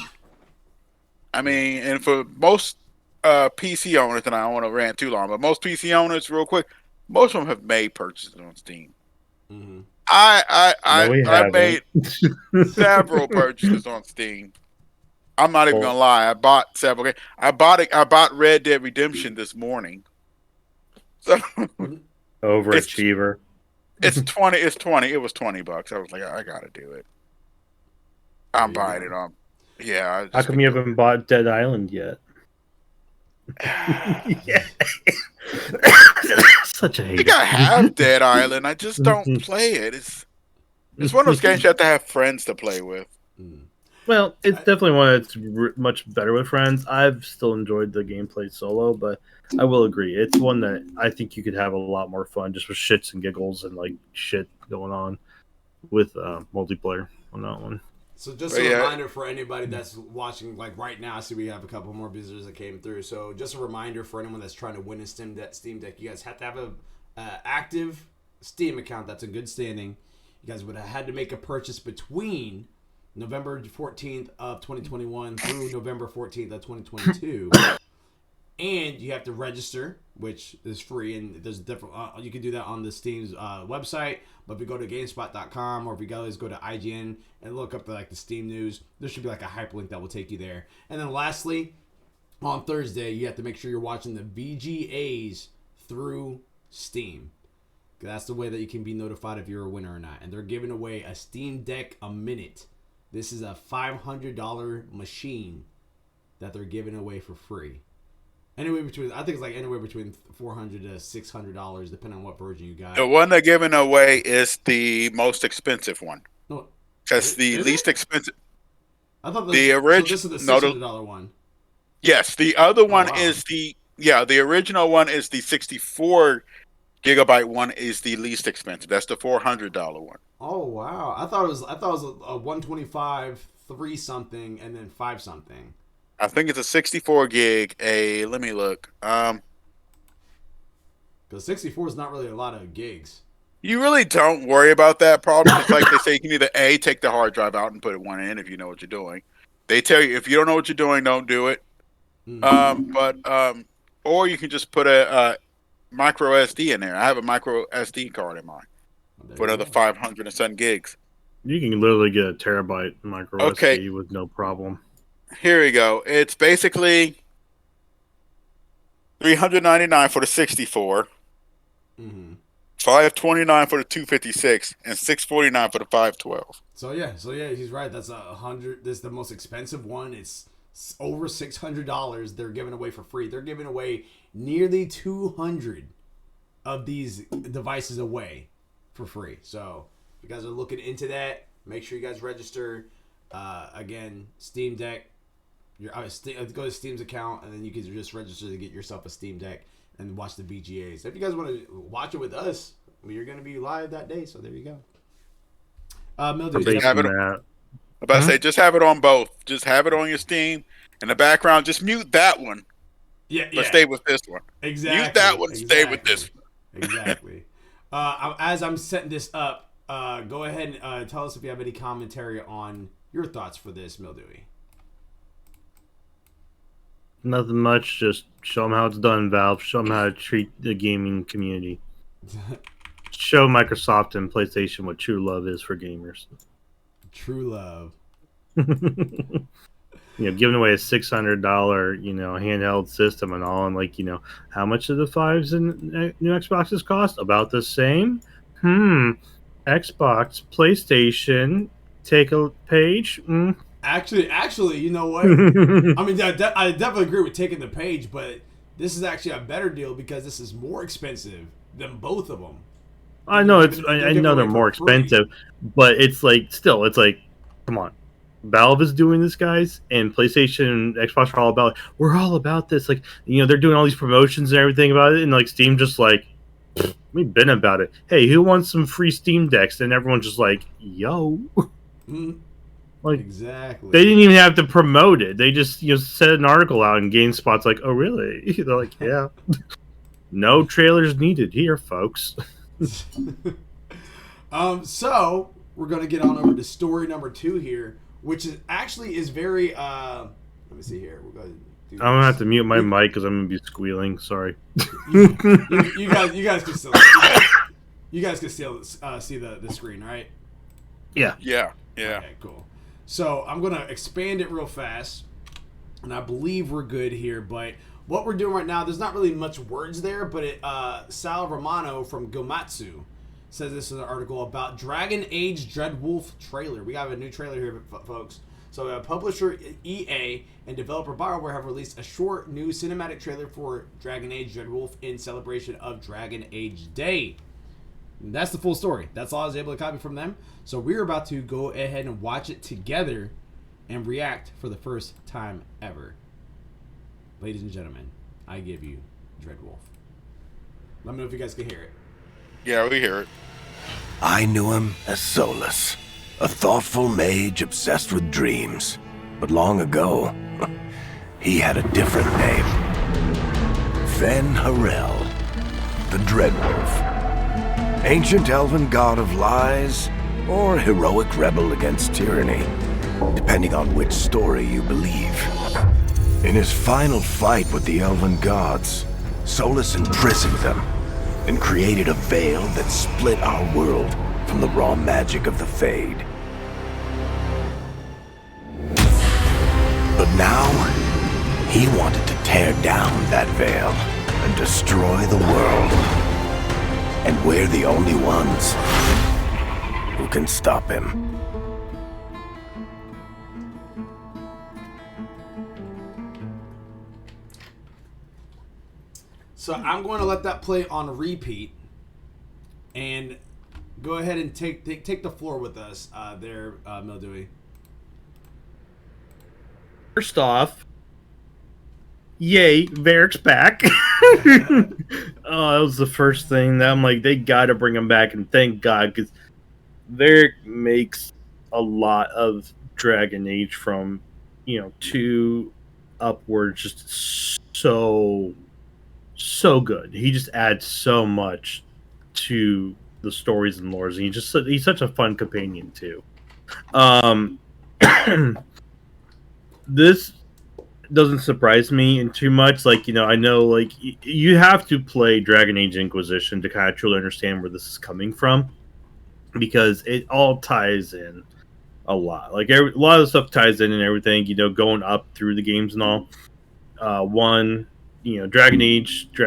I mean, and for most PC owners, and I don't want to rant too long, but most PC owners, real quick, most of them have made purchases on Steam. Mm-hmm. I made several purchases on Steam. I'm not even gonna lie. I bought several games. I bought Red Dead Redemption this morning. So Overachiever. It's 20. It's 20. It was $20. I was like, I gotta do it. I'm buying it on. Yeah. How come you haven't bought Dead Island yet? Yeah. Such a hater. I think I have Dead Island. I just don't play it. It's one of those games you have to have friends to play with. Well, it's definitely one that's much better with friends. I've still enjoyed the gameplay solo, but I will agree. It's one that I think you could have a lot more fun just with shits and giggles and like shit going on with multiplayer on that one. So just a reminder for anybody that's watching, like right now, I see we have a couple more visitors that came through. So just a reminder for anyone that's trying to win a Steam Deck, you guys have to have a active Steam account that's in good standing. You guys would have had to make a purchase between November 14th of 2021 through November 14th of 2022. And you have to register, which is free, and there's different. You can do that on the Steam's website. But if you go to GameSpot.com or if you guys go to IGN and look up the Steam news, there should be like a hyperlink that will take you there. And then lastly, on Thursday, you have to make sure you're watching the VGAs through Steam. That's the way that you can be notified if you're a winner or not. And they're giving away a Steam Deck a minute. This is a $500 machine that they're giving away for free. I think it's like anywhere between $400 to $600, depending on what version you got. The one they're giving away is the most expensive one. No, because the least expensive. I thought the original. So this is the $600 one. Yes, the other one is the original one is the 64 gigabyte one is the least expensive. That's the $400 one. Oh wow! I thought it was a 125, 3 something, and then 5 something. I think it's a 64 gig. Let me look. Because 64 is not really a lot of gigs. You really don't worry about that problem. It's like they say you can either take the hard drive out and put one in if you know what you're doing. They tell you if you don't know what you're doing, don't do it. Or you can just put a micro SD in there. I have a micro SD card in mine for another 500 and some gigs. You can literally get a terabyte micro Okay, SD with no problem. here we go. It's basically $399 for the 64, Mm-hmm. $529 for the 256, and $649 for the 512. So yeah, he's right. That's $100. This is the most expensive one. It's over $600. They're giving away for free. They're giving away nearly 200 of these devices away for free. So if you guys are looking into that, make sure you guys register. Again, Steam Deck. Go to Steam's account, and then you can just register to get yourself a Steam Deck and watch the VGAs. If you guys want to watch it with us, you're going to be live that day. So there you go. Mildew, Based have on it- that, I'm about to say, just have it on both. Just have it on your Steam. In the background, just mute that one, but stay with this one. Exactly. Mute that one, stay with this one. Exactly. As I'm setting this up, go ahead and tell us if you have any commentary on your thoughts for this, Mildewy. nothing much. Just show them how it's done, Valve. Show them how to treat the gaming community. Show Microsoft and PlayStation what true love is for gamers. True love. Giving away a $600, handheld system and all, and how much do the 5s and new Xboxes cost? About the same. Xbox, PlayStation, take a page. Actually, you know what? I mean, I definitely agree with taking the page, but this is actually a better deal because this is more expensive than both of them. I know I know they're more expensive, but it's come on. Valve is doing this, guys, and PlayStation and Xbox are all about. We're all about this, they're doing all these promotions and everything about it, and Steam just we've been about it. Hey, who wants some free Steam decks? And everyone's just yo, exactly. They didn't even have to promote it. They just set an article out, and GameSpot's oh really? They're yeah, no trailers needed here, folks. So we're gonna get on over to story number 2 here, which is very let me see here. We're gonna do I'm gonna have to mute my mic because I'm gonna be squealing. Sorry. you guys can still see the screen, right? Yeah. Okay, cool. So I'm gonna expand it real fast, and I believe we're good here. But what we're doing right now, there's not really much words there, but Sal Romano from Gomatsu says this is an article about Dragon Age Dreadwolf trailer. We got a new trailer here, folks. So publisher EA and developer BioWare have released a short new cinematic trailer for Dragon Age Dreadwolf in celebration of Dragon Age Day. And that's the full story. That's all I was able to copy from them. So we're about to go ahead and watch it together and react for the first time ever. Ladies and gentlemen, I give you Dreadwolf. Let me know if you guys can hear it. Yeah, we hear it. I knew him as Solus, a thoughtful mage obsessed with dreams. But long ago, he had a different name. Fen Harel, the Dreadwolf. Ancient elven god of lies, or heroic rebel against tyranny, depending on which story you believe. In his final fight with the elven gods, Solus imprisoned them and created a veil that split our world from the raw magic of the Fade. But now, he wanted to tear down that veil and destroy the world. And we're the only ones who can stop him. So I'm going to let that play on repeat, and go ahead and take the floor with us, there, Mildewy. First off, yay, Varric's back. That was the first thing that I'm they gotta bring him back, and thank God, because Varric makes a lot of Dragon Age from 2 upwards just so good. He just adds so much to the stories and lores, and he's such a fun companion too. This doesn't surprise me in too much. I know you have to play Dragon Age Inquisition to kind of truly understand where this is coming from. because it all ties in a lot. Like a lot of the stuff ties in and everything. Going up through the games and all. One, Dragon Age, 2,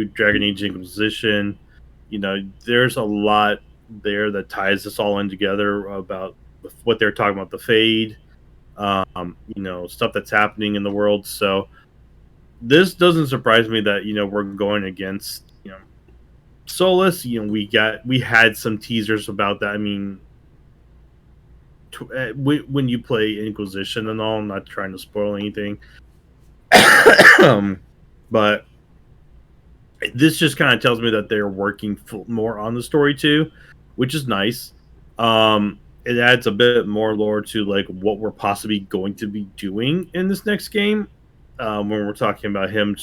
Dragon Age Inquisition. There's a lot there that ties this all in together about what they're talking about, the Fade, stuff that's happening in the world. So this doesn't surprise me that we're going against Solus. We had some teasers about that. I mean, when you play Inquisition and all, I'm not trying to spoil anything, but this just kind of tells me that they're working more on the story too, which is nice. It adds a bit more lore to like what we're possibly going to be doing in this next game. When we're talking about him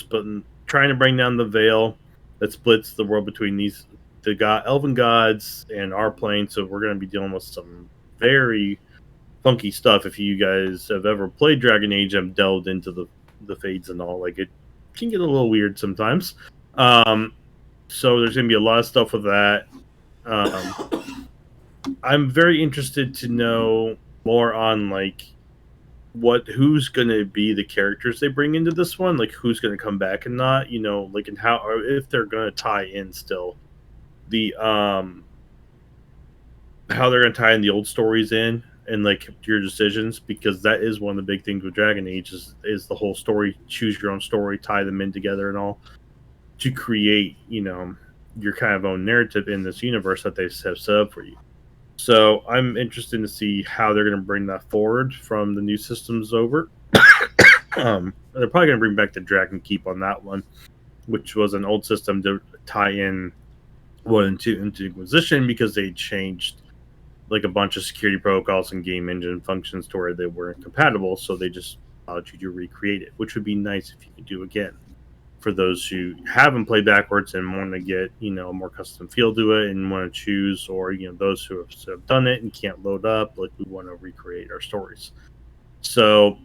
trying to bring down the veil that splits the world between the elven gods and our plane. So we're going to be dealing with some very funky stuff. If you guys have ever played Dragon Age and delved into the fades and all, like, it can get a little weird sometimes. So there's going to be a lot of stuff with that. I'm very interested to know more on like who's going to be the characters they bring into this one, like who's going to come back and not, like, and how, or if they're going to tie in still the how they're going to tie in the old stories in and like your decisions, because that is one of the big things with Dragon Age is the whole story, choose your own story, tie them in together and all to create, your kind of own narrative in this universe that they have set up for you. So I'm interested to see how they're going to bring that forward from the new systems over. They're probably going to bring back the Dragon Keep on that one, which was an old system to tie in 1 and 2 into Inquisition, because they changed like a bunch of security protocols and game engine functions to where they weren't compatible. So they just allowed you to recreate it, which would be nice if you could do again. For those who haven't played backwards and want to get, a more custom feel to it and want to choose, or, those who have done it and can't load up, like, we want to recreate our stories. So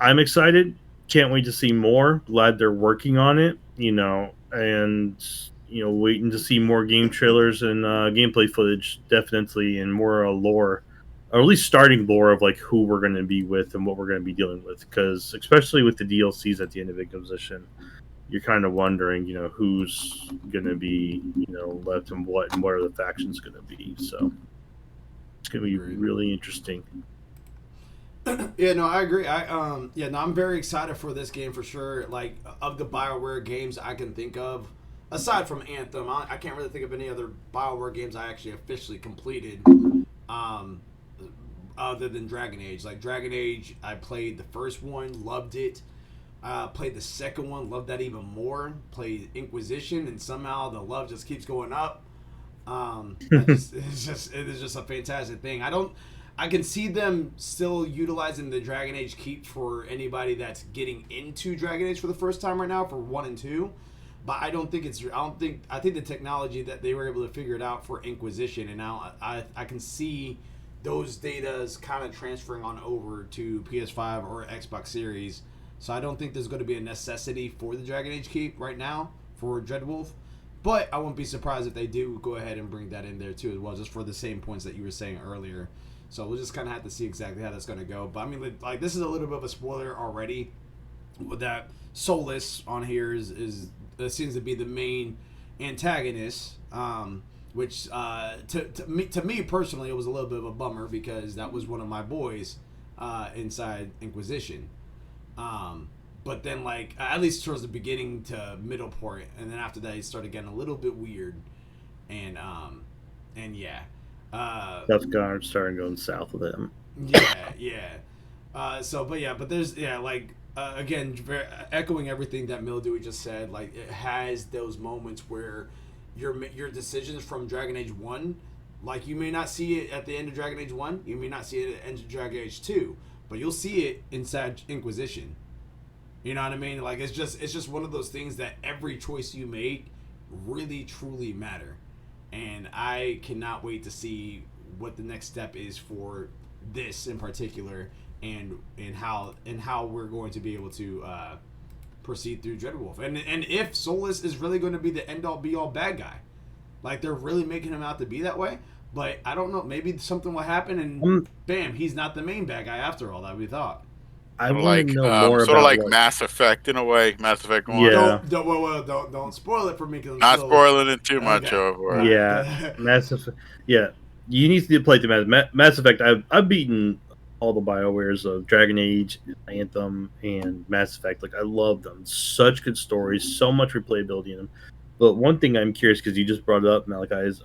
I'm excited. Can't wait to see more. Glad they're working on it, and, waiting to see more game trailers and gameplay footage, definitely, and more lore, or at least starting lore of, like, who we're going to be with and what we're going to be dealing with. Because especially with the DLCs at the end of Inquisition, you're kind of wondering, who's going to be, left and what are the factions going to be. So it's going to be really interesting. Yeah, no, I agree. I'm very excited for this game for sure. Like, of the BioWare games I can think of, aside from Anthem, I can't really think of any other BioWare games I actually officially completed, other than Dragon Age. Like, Dragon Age, I played the first one, loved it. Played the second one, loved that even more. Played Inquisition, and somehow the love just keeps going up. It is just a fantastic thing. I can see them still utilizing the Dragon Age Keep for anybody that's getting into Dragon Age for the first time right now for 1 and 2. But I think the technology that they were able to figure it out for Inquisition, and now I can see those datas kind of transferring on over to PS5 or Xbox Series. So I don't think there's going to be a necessity for the Dragon Age Keep right now for Dreadwolf. But I wouldn't be surprised if they do go ahead and bring that in there too as well, just for the same points that you were saying earlier. So we'll just kind of have to see exactly how that's going to go. But I mean, like, this is a little bit of a spoiler already. With that, Solus on here seems to be the main antagonist, which to me personally, it was a little bit of a bummer, because that was one of my boys inside Inquisition. But then, like, at least towards the beginning to middle point, and then after that, it started getting a little bit weird, and yeah. That's God started going south with him. Yeah. But there's, again, echoing everything that Mildewy just said, like, it has those moments where your decisions from Dragon Age 1, like, you may not see it at the end of Dragon Age 1, you may not see it at the end of Dragon Age 2, but you'll see it inside Inquisition. You know what I mean? Like, it's just one of those things that every choice you make really truly matter. And I cannot wait to see what the next step is for this in particular, and how we're going to be able to proceed through Dreadwolf. And if Solus is really going to be the end all be all bad guy. Like they're really making him out to be that way. But I don't know. Maybe something will happen, and bam, he's not the main bad guy after all that we thought. I want to know more sort about of like what, Mass Effect in a way. Mass Effect 1. Yeah. Don't spoil it for me. Not spoiling it too much Okay. over it. Yeah, Mass Effect. Yeah, you need to play the Mass Effect. I've beaten all the BioWares of Dragon Age, Anthem, and Mass Effect. Like I love them. Such good stories, so much replayability in them. But one thing I'm curious because you just brought it up, Malachi, is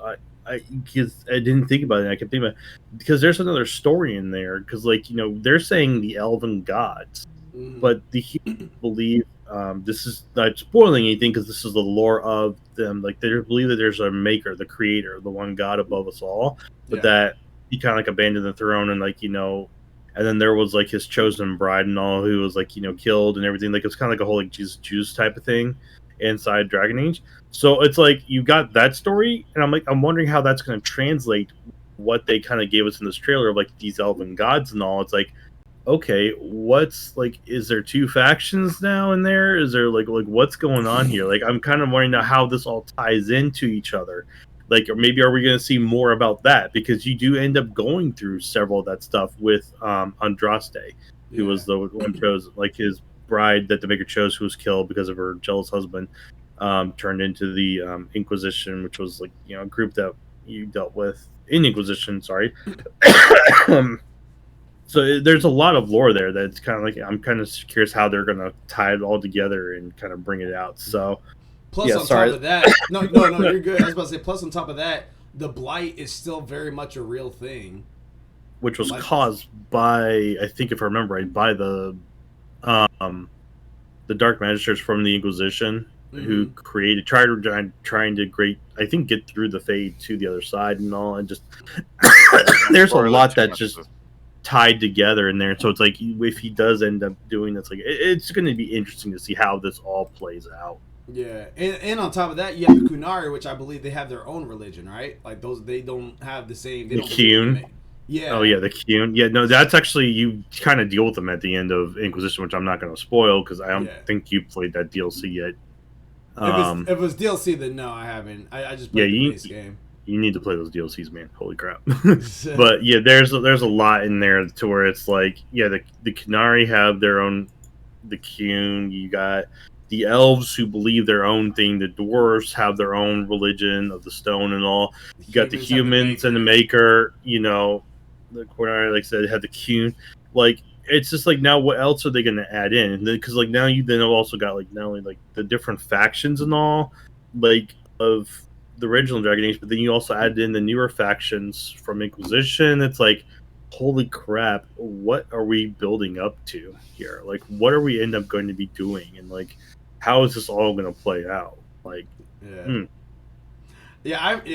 because I didn't think about it. I kept thinking about it, because there's another story in there. Because like they're saying the elven gods, but the humans believe this is not spoiling anything because this is the lore of them. Like they believe that there's a maker, the creator, the one God above us all, but that he kind of like abandoned the throne and and then there was like his chosen bride and all who was like killed and everything. Like it's kind of like a whole like Jesus Jews type of thing inside Dragon Age. So it's like you got that story, and I'm wondering how that's going to translate what they kind of gave us in this trailer of like these elven gods and all. It's like, okay, what's like, is there two factions now in there? Is there like what's going on here? Like I'm kind of wondering now how this all ties into each other. Like, or maybe are we going to see more about that? Because you do end up going through several of that stuff with Andraste, who was the one chose, like his bride that the Maker chose, who was killed because of her jealous husband, turned into the Inquisition, which was like a group that you dealt with in Inquisition. Sorry. So there's a lot of lore there that's kind of like I'm kind of curious how they're going to tie it all together and kind of bring it out. So. Plus, on top of that, no, you're good. I was about to say, plus on top of that, the Blight is still very much a real thing. Which was caused by, I think if I remember right, by the Dark Magisters from the Inquisition, who created, trying to I think get through the Fade to the other side and all, and just, there's a lot that's just tied together in there. So it's like, if he does end up doing this, like, it's going to be interesting to see how this all plays out. Yeah, and on top of that, you have the Kunari, which I believe they have their own religion, right? Like those, they don't have the same. The Kyun. Yeah. Oh yeah, the Kyun. Yeah, no, that's actually, you kind of deal with them at the end of Inquisition, which I'm not going to spoil because I don't think you played that DLC yet. If it was DLC, then no, I haven't. I just played the base game. You need to play those DLCs, man. Holy crap! But yeah, there's a lot in there to where it's like, yeah, the Kunari have their own, the Kyun. You got the elves who believe their own thing. The dwarves have their own religion of the stone and all. You got the humans and the Maker. The Kunari, like I said, had the Kyun. Like, it's just like, now what else are they going to add in? Because like now you then have also got like not only like the different factions and all, like of the original Dragon Age, but then you also added in the newer factions from Inquisition. It's like, holy crap, what are we building up to here? Like, what are we end up going to be doing? And like, how is this all going to play out? Like, I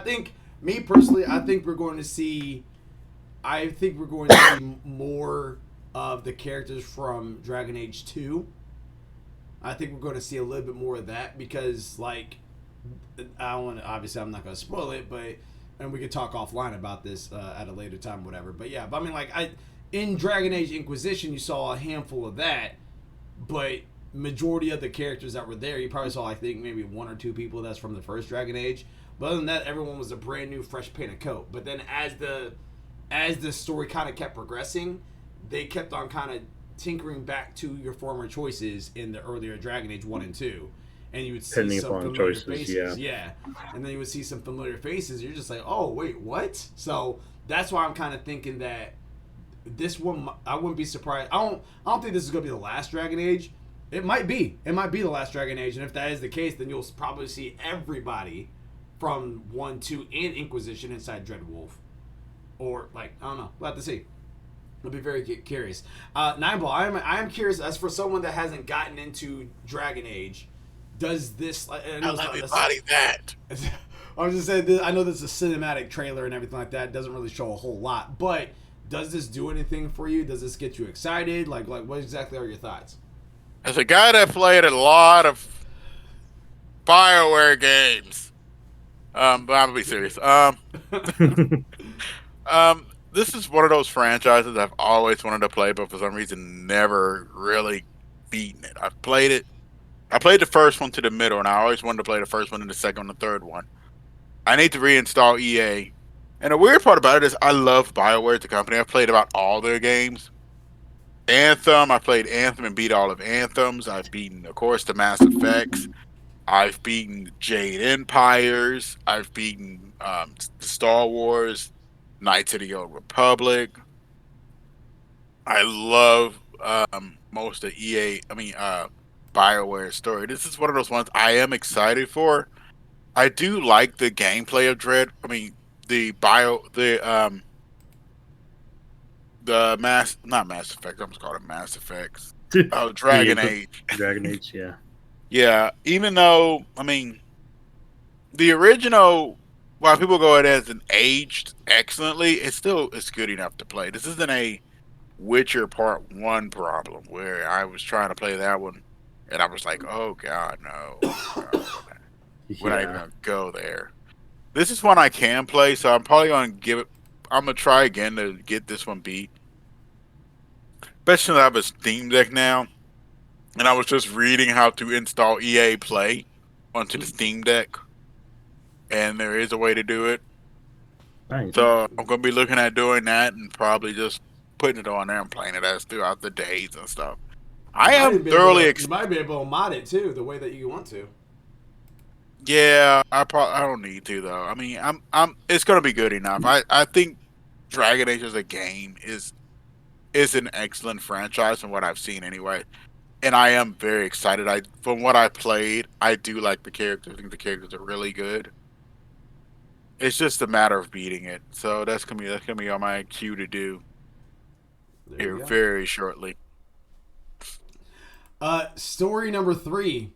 think, me personally, I think we're going to see more of the characters from Dragon Age 2. I think we're going to see a little bit more of that because, like, obviously I'm not going to spoil it, and we could talk offline about this at a later time, whatever. But yeah, I mean, like, in Dragon Age Inquisition, you saw a handful of that, but majority of the characters that were there, you probably saw, I think, maybe one or two people that's from the first Dragon Age. But other than that, everyone was a brand new, fresh painted coat. But then as the story kind of kept progressing, they kept on kind of tinkering back to your former choices in the earlier Dragon Age 1 and 2. And you would see some familiar faces. Yeah. And then you would see some familiar faces. You're just like, oh, wait, what? So that's why I'm kind of thinking that this one, I wouldn't be surprised. I don't think this is going to be the last Dragon Age. It might be. It might be the last Dragon Age. And if that is the case, then you'll probably see everybody from 1, 2, and Inquisition inside Dreadwolf. Or, like, I don't know. We'll have to see. I'll be very curious. Nineball, I am curious, as for someone that hasn't gotten into Dragon Age, does this... Tell everybody that. I was just saying, I know this is a cinematic trailer and everything like that. It doesn't really show a whole lot. But does this do anything for you? Does this get you excited? Like what exactly are your thoughts? As a guy that played a lot of BioWare games, but I'm gonna be serious. This is one of those franchises I've always wanted to play, but for some reason never really beaten it. I've played it, I played the first one to the middle, and I always wanted to play the first one and the second and the third one. I need to reinstall EA. And the weird part about it is I love BioWare, the company. I've played about all their games. Anthem, I played Anthem and beat all of Anthems. I've beaten, of course, the Mass Effects. I've beaten Jade Empires. I've beaten Star Wars, Knights of the Old Republic. I love most of BioWare's story. This is one of those ones I am excited for. I do like the gameplay of Dread. I mean, not Mass Effect. I'm just calling it Mass Effects. Oh, Dragon Age. Dragon Age, yeah. Yeah, even though, I mean, the original, while people go it hasn't aged excellently, it's good enough to play. This isn't a Witcher Part 1 problem where I was trying to play that one and I was like, oh god, no. We're not even going to go there. This is one I can play, so I'm probably going to I'm going to try again to get this one beat. Especially since I have a Steam Deck now. And I was just reading how to install EA Play onto the Steam Deck. And there is a way to do it. Nice. So I'm going to be looking at doing that and probably just putting it on there and playing it as throughout the days and stuff. I am thoroughly You might be able to mod it too, the way that you want to. Yeah, I don't need to though. I mean, it's going to be good enough. I think Dragon Age as a game is an excellent franchise from what I've seen anyway. And I am very excited. From what I played, I do like the characters. I think the characters are really good. It's just a matter of beating it. So that's gonna be on my queue to do here very shortly. Story number 3.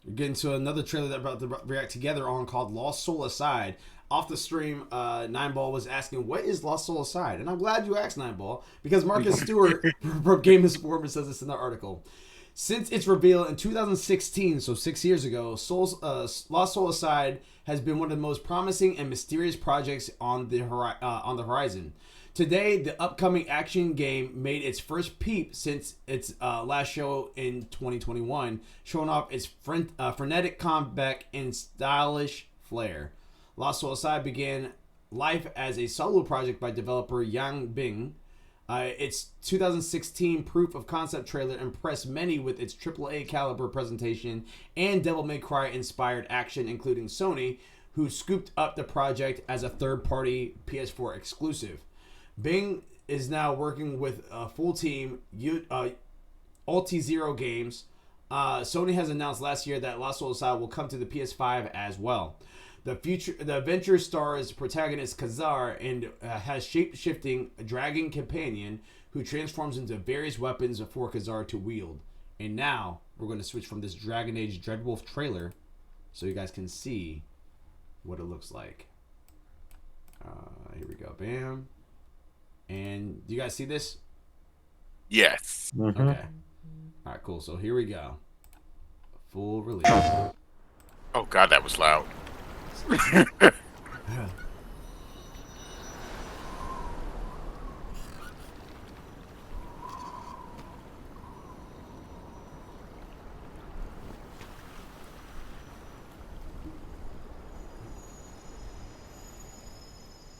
We're getting to another trailer that we're about to react together on called Lost Soul Aside. Off the stream, Nineball was asking, what is Lost Soul Aside? And I'm glad you asked, Nineball, because Marcus Stewart from Game Informer says this in the article. Since its reveal in 2016, so 6 years ago, Lost Soul Aside has been one of the most promising and mysterious projects on the horizon. Today, the upcoming action game made its first peep since its last show in 2021, showing off its frenetic combat and stylish flair. Lost Soul Aside began life as a solo project by developer Yang Bing. Its 2016 proof of concept trailer impressed many with its AAA caliber presentation and Devil May Cry inspired action, including Sony, who scooped up the project as a third-party PS4 exclusive. Bing is now working with a full team, ALWT Zero Games. Sony has announced last year that Lost Soul Aside will come to the PS5 as well. The adventure stars protagonist Khazar and has shape-shifting dragon companion who transforms into various weapons for Khazar to wield. And now we're going to switch from this Dragon Age Dreadwolf trailer so you guys can see what it looks like. Here we go. Bam. And do you guys see this? Yes. Mm-hmm. Okay. All right, cool. So here we go. Full release. Oh god, that was loud.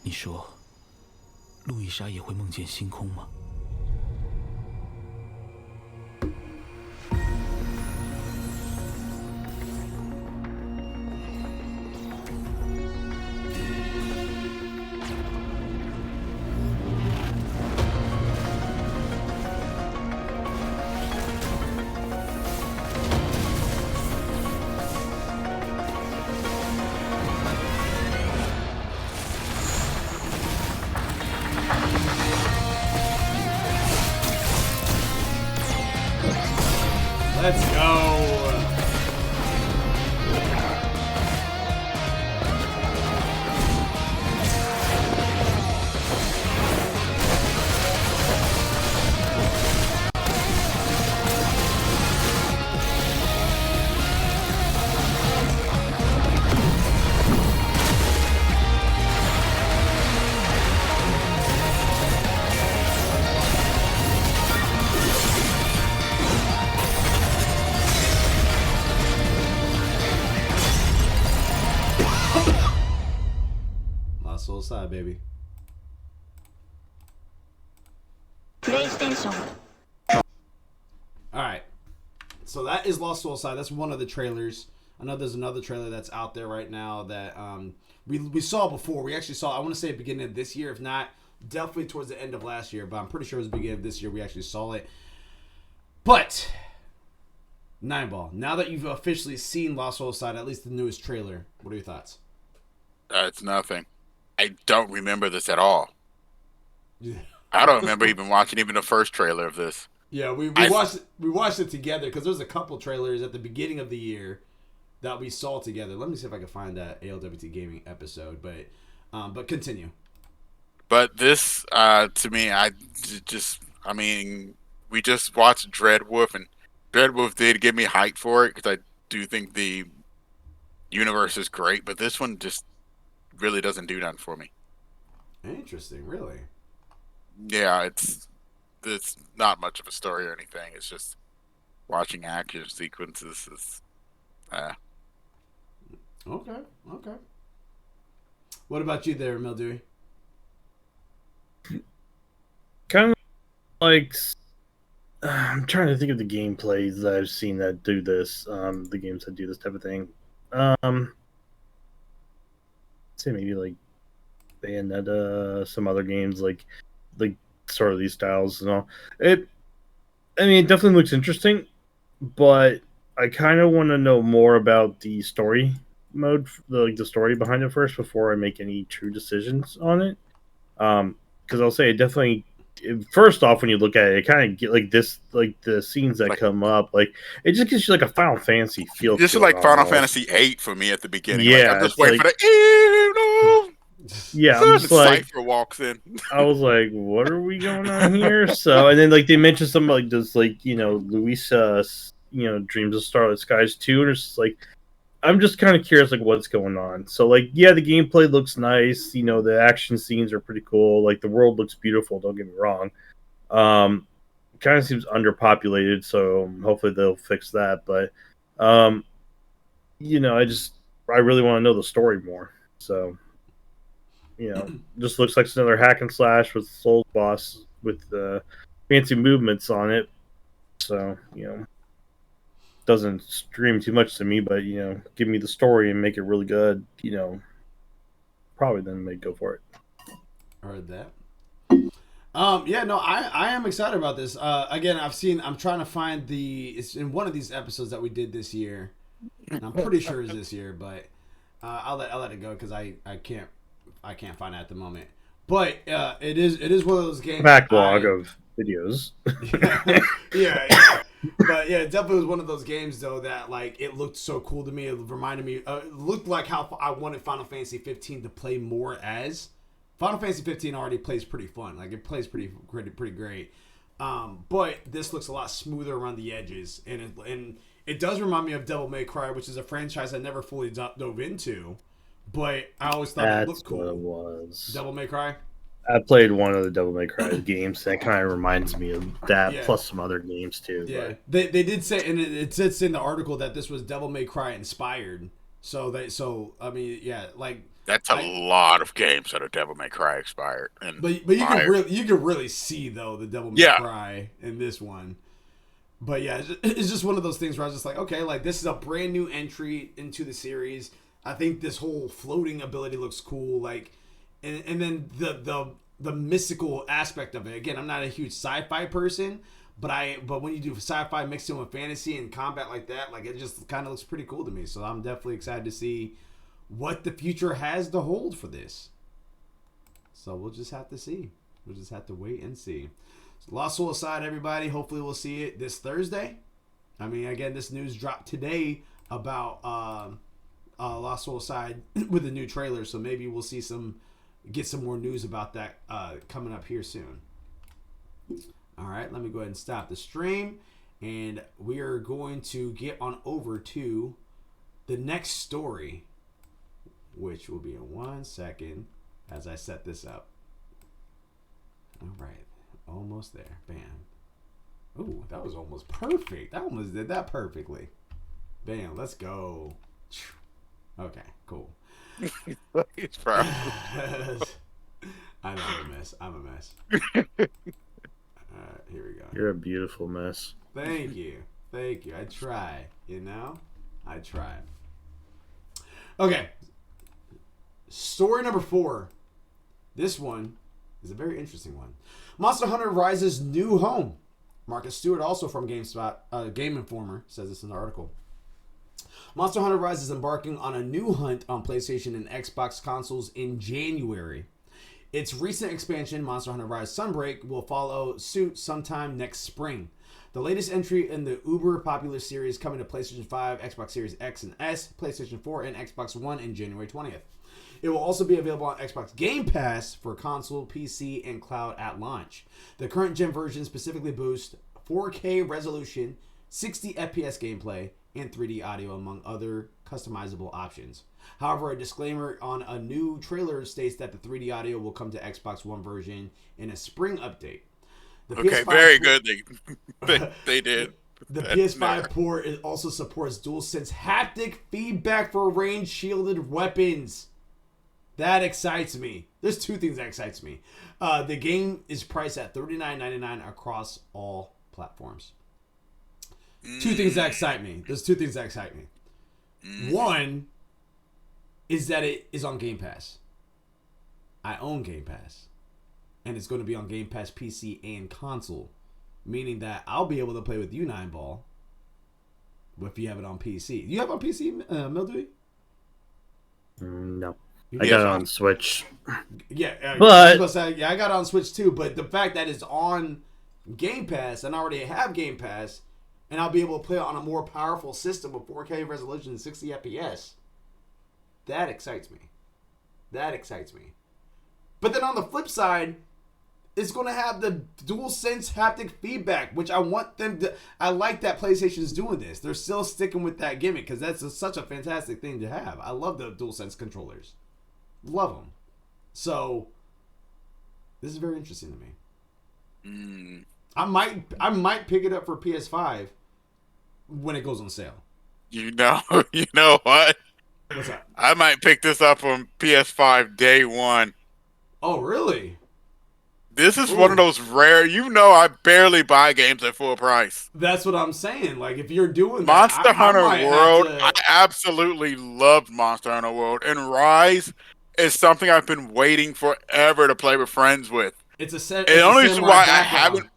你说，路易莎也会梦见星空吗？ Let's go. Soulside, baby. PlayStation. All right. So that is Lost Soulside. That's one of the trailers. I know there's another trailer that's out there right now that we saw before. We actually saw, I want to say, at the beginning of this year. If not, definitely towards the end of last year. But I'm pretty sure it was the beginning of this year we actually saw it. But, Nineball, now that you've officially seen Lost Soulside, at least the newest trailer, what are your thoughts? It's nothing. I don't remember this at all. Yeah. I don't remember even watching even the first trailer of this. Yeah, we watched it together because there was a couple trailers at the beginning of the year that we saw together. Let me see if I can find that ALWT gaming episode, but continue. But this, to me, I mean, we just watched Dreadwolf, and Dreadwolf did give me hype for it because I do think the universe is great, but this one just really doesn't do nothing for me. Interesting, really. Yeah, it's not much of a story or anything. It's just watching action sequences is. Okay. What about you there, Mildewy? Kind of like, I'm trying to think of the gameplays that I've seen that do this. The games that do this type of thing. Say maybe like Bayonetta, some other games like sort of these styles and all. It definitely looks interesting, but I kind of want to know more about the story mode, the story behind it first before I make any true decisions on it. Because I'll say it definitely. First off, when you look at it, it kind of get like this, like the scenes that come up, like it just gives you like a Final Fantasy feel. This is like Final Fantasy VIII for me at the beginning. Yeah, like, I'm just waiting for the. Yeah, I'm just like Cypher walks in. I was like, what are we going on here? So, and then like they mentioned something like this, like Luisa, Dreams of Starlit Skies 2, and it's just like I'm just kind of curious, like what's going on. So, like, yeah, the gameplay looks nice. The action scenes are pretty cool. Like the world looks beautiful. Don't get me wrong. Kind of seems underpopulated, so hopefully they'll fix that. But, I really want to know the story more. So. Just looks like it's another hack and slash with Soul Boss with fancy movements on it. So, doesn't scream too much to me, but, give me the story and make it really good, probably then may go for it. Heard that. I am excited about this. Again, I'm trying to find it's in one of these episodes that we did this year. And I'm pretty sure it's this year, but I'll let it go because I can't find it at the moment, but it is one of those games. Backlog of videos. yeah. But yeah, it definitely was one of those games though that like it looked so cool to me. It reminded me. It looked like how I wanted Final Fantasy 15 to play more as. Final Fantasy 15 already plays pretty fun. Like it plays pretty great. But this looks a lot smoother around the edges, and it does remind me of Devil May Cry, which is a franchise I never fully dove into. But I always thought it looked cool. What it was. Devil May Cry? I played one of the Devil May Cry games. That kind of reminds me of that, plus some other games too. Yeah, but. They did say, and it says in the article that this was Devil May Cry inspired. That's a lot of games that are Devil May Cry expired. But you can really see though the Devil May Cry in this one. But yeah, it's just one of those things where I was just like, okay, like this is a brand new entry into the series. I think this whole floating ability looks cool, like, and then the mystical aspect of it. Again, I'm not a huge sci-fi person, but when you do sci-fi mixed in with fantasy and combat like that, like it just kind of looks pretty cool to me. So I'm definitely excited to see what the future has to hold for this. So we'll just have to see. We'll just have to wait and see. So Lost Soul aside, everybody. Hopefully we'll see it this Thursday. I mean, again, this news dropped today about Lost Soul side with a new trailer, so maybe we'll get some more news about that coming up here soon. All right, let me go ahead and stop the stream, and we are going to get on over to the next story, which will be in 1 second as I set this up. All right, almost there. Bam. Ooh, that was almost perfect. I almost did that perfectly. Bam, let's go. Okay, cool. It's probably. I'm a mess. I'm a mess. Here we go. You're a beautiful mess. Thank you. Thank you. I try, I try. Okay. Story number 4. This one is a very interesting one. Monster Hunter Rise's new home. Marcus Stewart, also from GameSpot, Game Informer, says this in the article. Monster Hunter Rise is embarking on a new hunt on PlayStation and Xbox consoles in January. Its recent expansion, Monster Hunter Rise Sunbreak, will follow suit sometime next spring. The latest entry in the uber popular series coming to PlayStation 5, Xbox Series X and S, PlayStation 4, and Xbox One in January 20th. It will also be available on Xbox Game Pass for console, PC, and cloud at launch. The current gen version specifically boosts 4K resolution, 60 FPS gameplay, and 3D audio, among other customizable options. However, a disclaimer on a new trailer states that the 3D audio will come to Xbox One version in a spring update. The Okay, PS5 very good. They did. The That's PS5 there. port also supports DualSense haptic feedback for range-shielded weapons. That excites me. There's 2 things that excites me. The game is priced at $39.99 across all platforms. 2 things that excite me. There's 2 things that excite me. One is that it is on Game Pass. I own Game Pass. And it's going to be on Game Pass PC and console. Meaning that I'll be able to play with you, 9Ball, if you have it on PC. You have it on PC, Mildewy? No. You I got it on Switch. Yeah, But- I was gonna say, yeah, I got it on Switch too. But the fact that it's on Game Pass and I already have Game Pass, and I'll be able to play it on a more powerful system with 4K resolution and 60 FPS, that excites me. That excites me. But then on the flip side, it's going to have the DualSense haptic feedback, which I want them to. I like that PlayStation's doing this. They're still sticking with that gimmick because that's such a fantastic thing to have. I love the DualSense controllers. Love them. So, this is very interesting to me. I might pick it up for PS5 when it goes on sale. You know what? What's that? I might pick this up on PS5 day one. Oh, really? This is Ooh. one of those rare. I barely buy games at full price. That's what I'm saying. Like, if you're doing that, Monster Hunter might have World, to- I absolutely loved Monster Hunter World, and Rise is something I've been waiting forever to play with friends with. It's a set. And the only it's a reason samurai why background.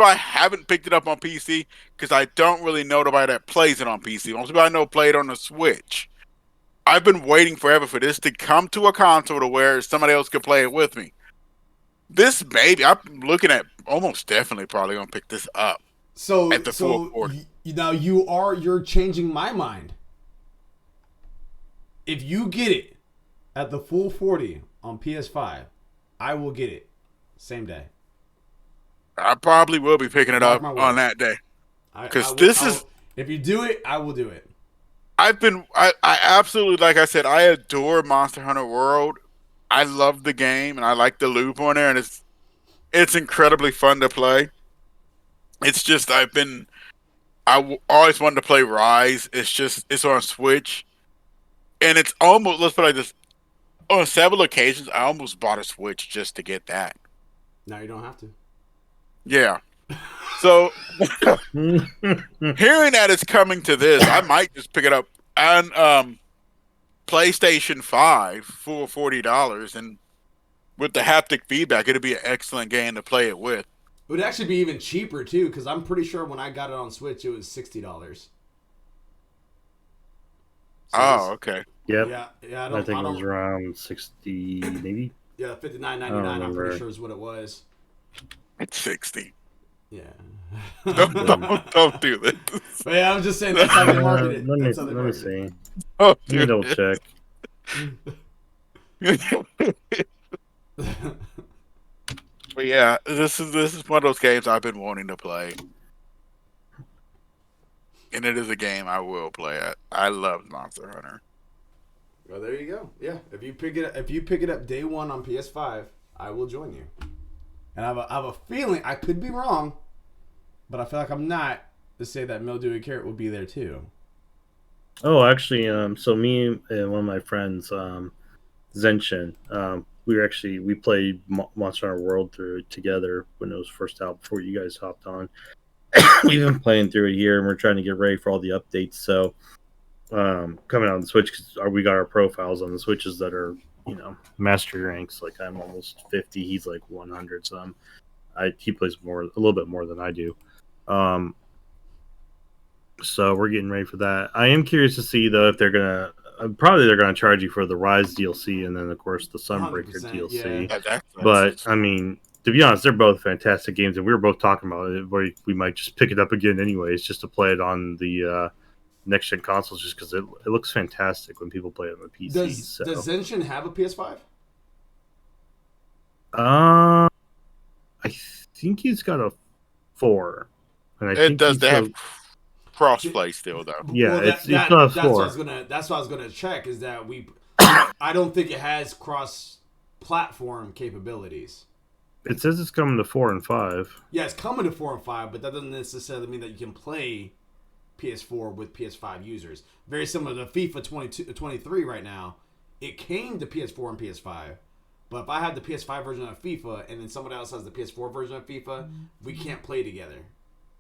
I haven't picked it up on PC because I don't really know nobody that plays it on PC. Most people I know play it on the Switch. I've been waiting forever for this to come to a console to where somebody else can play it with me. This baby, I'm looking at almost definitely probably gonna pick this up. So at the full 40. Now you're changing my mind. If you get it at the full 40 on PS5, I will get it same day. I probably will be picking it Mark up my on words. that day. 'Cause I will- this I is- will- if you do it, I will do it. I absolutely, like I said, I adore Monster Hunter World. I love the game and I like the loop on there, and it's incredibly fun to play. It's just always wanted to play Rise. It's on Switch, and it's almost, let's put it like this, on several occasions I almost bought a Switch just to get that. Now you don't have to. Yeah. So hearing that it's coming to this, I might just pick it up on PlayStation 5 for $40, and with the haptic feedback, it'd be an excellent game to play it with. It would actually be even cheaper too, because I'm pretty sure when I got it on Switch, it was $60. Okay. Yep. Yeah. I think it was around 60, maybe. Yeah, $59.99. I I'm pretty remember. sure is what it was. It's 60. Yeah. Don't do this. But yeah, I'm just saying that's how they market it. Let me That's how they market it. see. Don't Let me do double this. check. But yeah, this is one of those games I've been wanting to play, and it is a game I will play. I love Monster Hunter. Well, there you go. Yeah, if you pick it up day one on PS5, I will join you. And I have a feeling, I could be wrong, but I feel like I'm not, to say that Mildew and Carrot will be there too. Oh, actually, so me and one of my friends, Zenshin, we played Monster Hunter World through it together when it was first out before you guys hopped on. We've been playing through it here, and we're trying to get ready for all the updates. So coming out on the Switch, cause we got our profiles on the Switches that are mastery ranks. Like I'm almost 50, he's like 100. So he plays a little bit more than I do. So we're getting ready for that. I am curious to see though if they're gonna charge you for the Rise DLC and then of course the Sunbreaker DLC. Yeah, But I mean, to be honest, they're both fantastic games, and we were both talking about it. Where we might just pick it up again anyways, just to play it on the next gen consoles, just because it looks fantastic when people play it on the PC. Does Zenshin have a PS5? I think he's got a 4, and I think does. They have crossplay still though. Yeah, well, it's not a 4. That's what I was gonna check. Is that I don't think it has cross-platform capabilities. It says it's coming to 4 and 5. Yeah, it's coming to 4 and 5, but that doesn't necessarily mean that you can play PS4 with PS5 users. Very similar to FIFA 23 right now. It came to PS4 and PS5, but if I have the PS5 version of FIFA and then somebody else has the PS4 version of FIFA, we can't play together.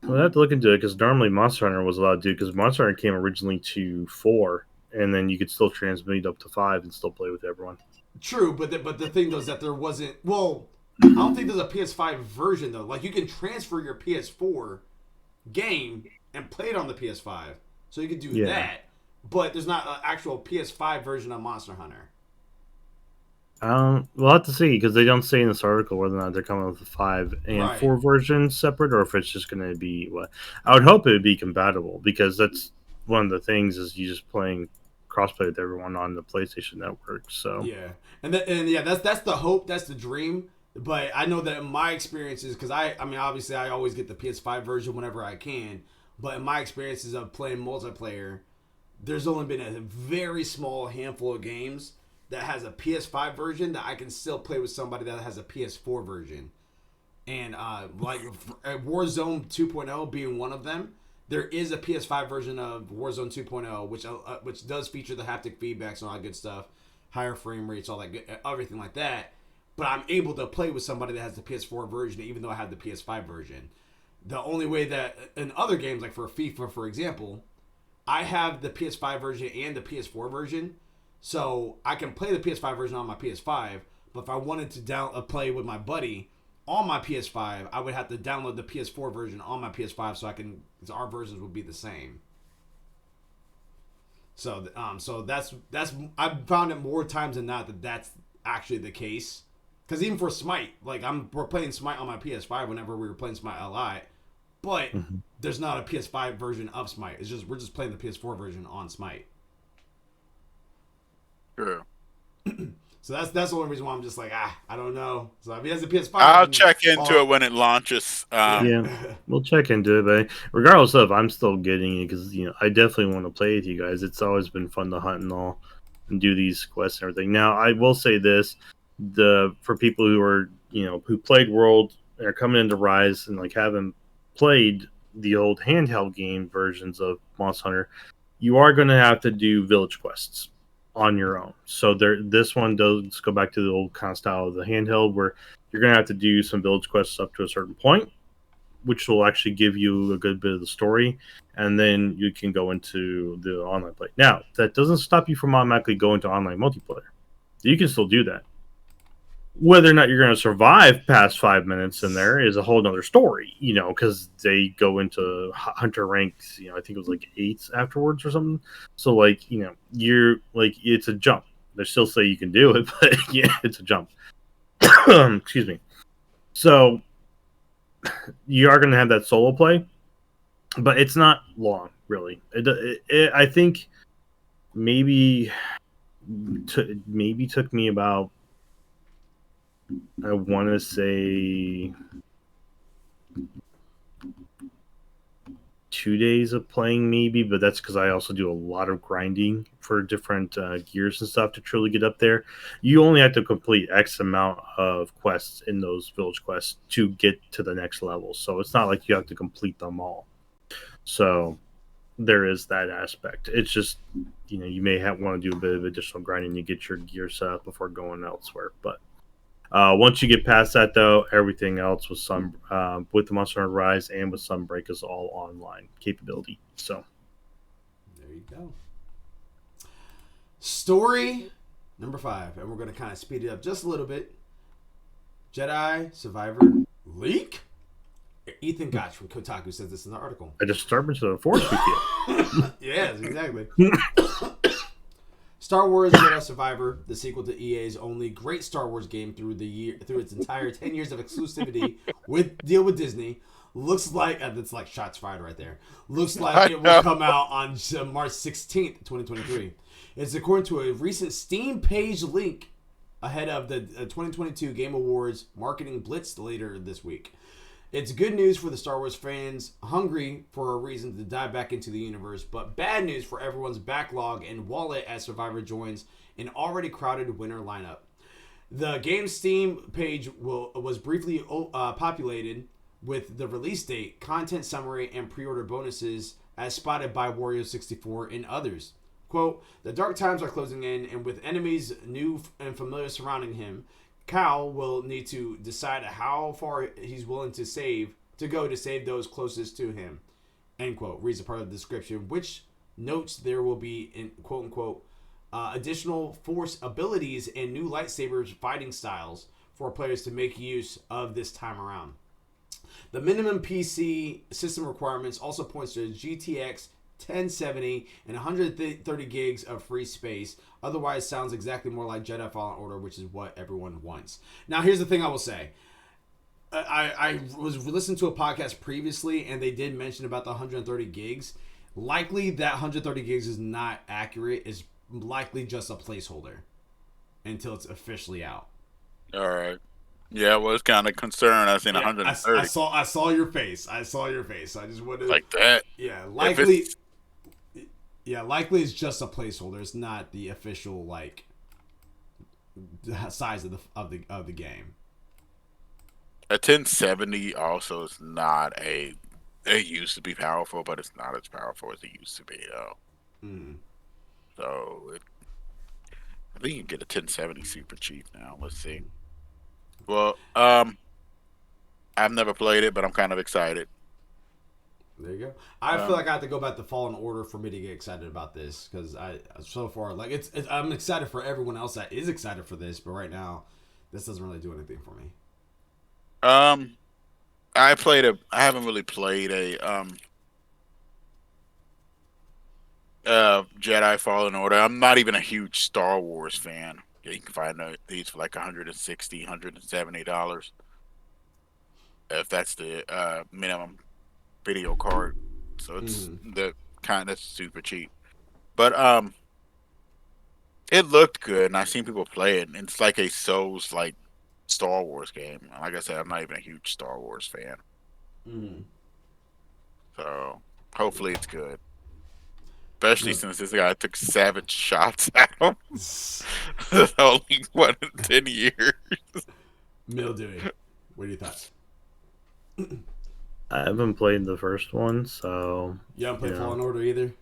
Well, I have to look into it because normally Monster Hunter was allowed to do, because Monster Hunter came originally to 4, and then you could still transmit up to 5 and still play with everyone. True, but the thing though is that there wasn't. Well, I don't think there's a PS5 version though. Like you can transfer your PS4 game and play it on the PS5, so you can do that. But there's not an actual PS5 version of Monster Hunter. We'll have to see, because they don't say in this article whether or not they're coming with the 5 and 4 versions separate, or if it's just going to be what. I would hope it would be compatible, because that's one of the things is you just playing crossplay with everyone on the PlayStation Network. So that's the hope, that's the dream. But I know that in my experiences, because I mean obviously I always get the PS5 version whenever I can, but in my experiences of playing multiplayer, there's only been a very small handful of games that has a PS5 version that I can still play with somebody that has a PS4 version. And like Warzone 2.0 being one of them, there is a PS5 version of Warzone 2.0 which does feature the haptic feedbacks and all that good stuff, higher frame rates, all that good, everything like that. But I'm able to play with somebody that has the PS4 version even though I have the PS5 version. The only way that in other games, like for FIFA, for example, I have the PS5 version and the PS4 version, so I can play the PS5 version on my PS5. But if I wanted to play with my buddy on my PS5, I would have to download the PS4 version on my PS5, so our versions would be the same. So that's I've found it more times than not that that's actually the case. Because even for Smite, like we're playing Smite on my PS5 whenever we were playing Smite LI, but there's not a PS5 version of Smite. It's just we're just playing the PS4 version on Smite. True. So that's the only reason why I'm just like I don't know. So if he has a PS5, I'll check into it when it launches. We'll check into it. But regardless of, I'm still getting it because I definitely want to play with you guys. It's always been fun to hunt and all, and do these quests and everything. Now I will say this: for people who are who played World and are coming into Rise and like haven't played the old handheld game versions of Monster Hunter, you are going to have to do village quests on your own. So this one does go back to the old kind of style of the handheld, where you're going to have to do some village quests up to a certain point, which will actually give you a good bit of the story, and then you can go into the online play. Now, that doesn't stop you from automatically going to online multiplayer. You can still do that. Whether or not you're going to survive past 5 minutes in there is a whole nother story, because they go into hunter ranks, I think it was like 8 afterwards or something. So, you're like, it's a jump. They still say you can do it, but yeah, it's a jump. Excuse me. So, you are going to have that solo play, but it's not long, really. I think maybe took me about, I want to say 2 days of playing, maybe, but that's because I also do a lot of grinding for different gears and stuff to truly get up there. You only have to complete X amount of quests in those village quests to get to the next level. So it's not like you have to complete them all. So there is that aspect. It's just, you may want to do a bit of additional grinding to get your gear set up before going elsewhere. But Once you get past that, though, everything else with with the Monster Hunter Rise and with Sunbreak is all online capability. So there you go. Story number 5, and we're going to kind of speed it up just a little bit. Jedi Survivor leak. Ethan Gotch from Kotaku says this in the article. a disturbance of the Force with you. Yes, exactly. Star Wars Jedi Survivor, the sequel to EA's only great Star Wars game through its entire 10 years of exclusivity with Disney, looks like that's like shots fired right there. Looks like it will come out on March 16th, 2023. It's according to a recent Steam page link ahead of the 2022 Game Awards marketing blitz later this week. It's good news for the Star Wars fans hungry for a reason to dive back into the universe, but bad news for everyone's backlog and wallet as Survivor joins an already crowded winter lineup. The game's Steam page was briefly populated with the release date, content summary, and pre-order bonuses as spotted by Wario64 and others. Quote, the dark times are closing in, and with enemies new and familiar surrounding him, Cal will need to decide how far he's willing to go to save those closest to him. End quote. Reads a part of the description, which notes there will be, in quote unquote, additional force abilities and new lightsabers fighting styles for players to make use of this time around. The minimum PC system requirements also points to GTX 1070 and 130 gigs of free space. Otherwise sounds exactly more like Jedi Fallen Order, which is what everyone wants. Now here's the thing I will say. I was listening to a podcast previously and they did mention about the 130 gigs. Likely that 130 gigs is not accurate. It's likely just a placeholder until it's officially out. All right. Yeah, I was kind of concerned. I seen 130. I saw your face. I just wanted like that. Yeah, likely. Yeah, likely it's just a placeholder. It's not the official like size of the game. A 1070 also is not a. It used to be powerful, but it's not as powerful as it used to be, though. So I think you can get a 1070 super cheap now. Let's see. Well, I've never played it, but I'm kind of excited. There you go. I feel like I have to go back to Fallen Order for me to get excited about this because so far like I'm excited for everyone else that is excited for this, but right now this doesn't really do anything for me. I haven't really played a Jedi Fallen Order. I'm not even a huge Star Wars fan. You can find these for like $160, $170 if that's the minimum video card. So it's the kind of super cheap. But it looked good, and I've seen people play it. And it's like a Souls like Star Wars game. Like I said, I'm not even a huge Star Wars fan. So hopefully it's good. Especially since this guy took 7 shots at him. Only 1 in 10 years. Mildewy. What are your thoughts? I haven't played the first one, so You haven't played Fallen Order either?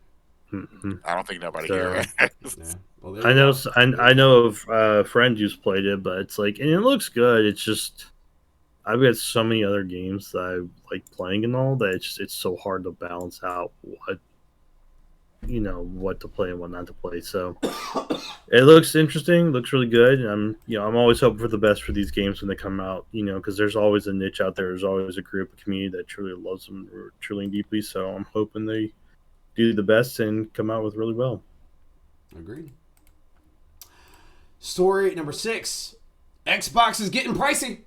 I don't think nobody here has. Yeah. Well, I know of friends who's played it, but it's like, and it looks good. It's just I've got so many other games that I like playing and all that it's so hard to balance out what to play and what not to play. So it looks interesting, looks really good. And I'm always hoping for the best for these games when they come out, because there's always a niche out there. There's always a group of community that truly loves them truly and deeply. So I'm hoping they do the best and come out with really well. Agreed. Story number 6. Xbox is getting pricey.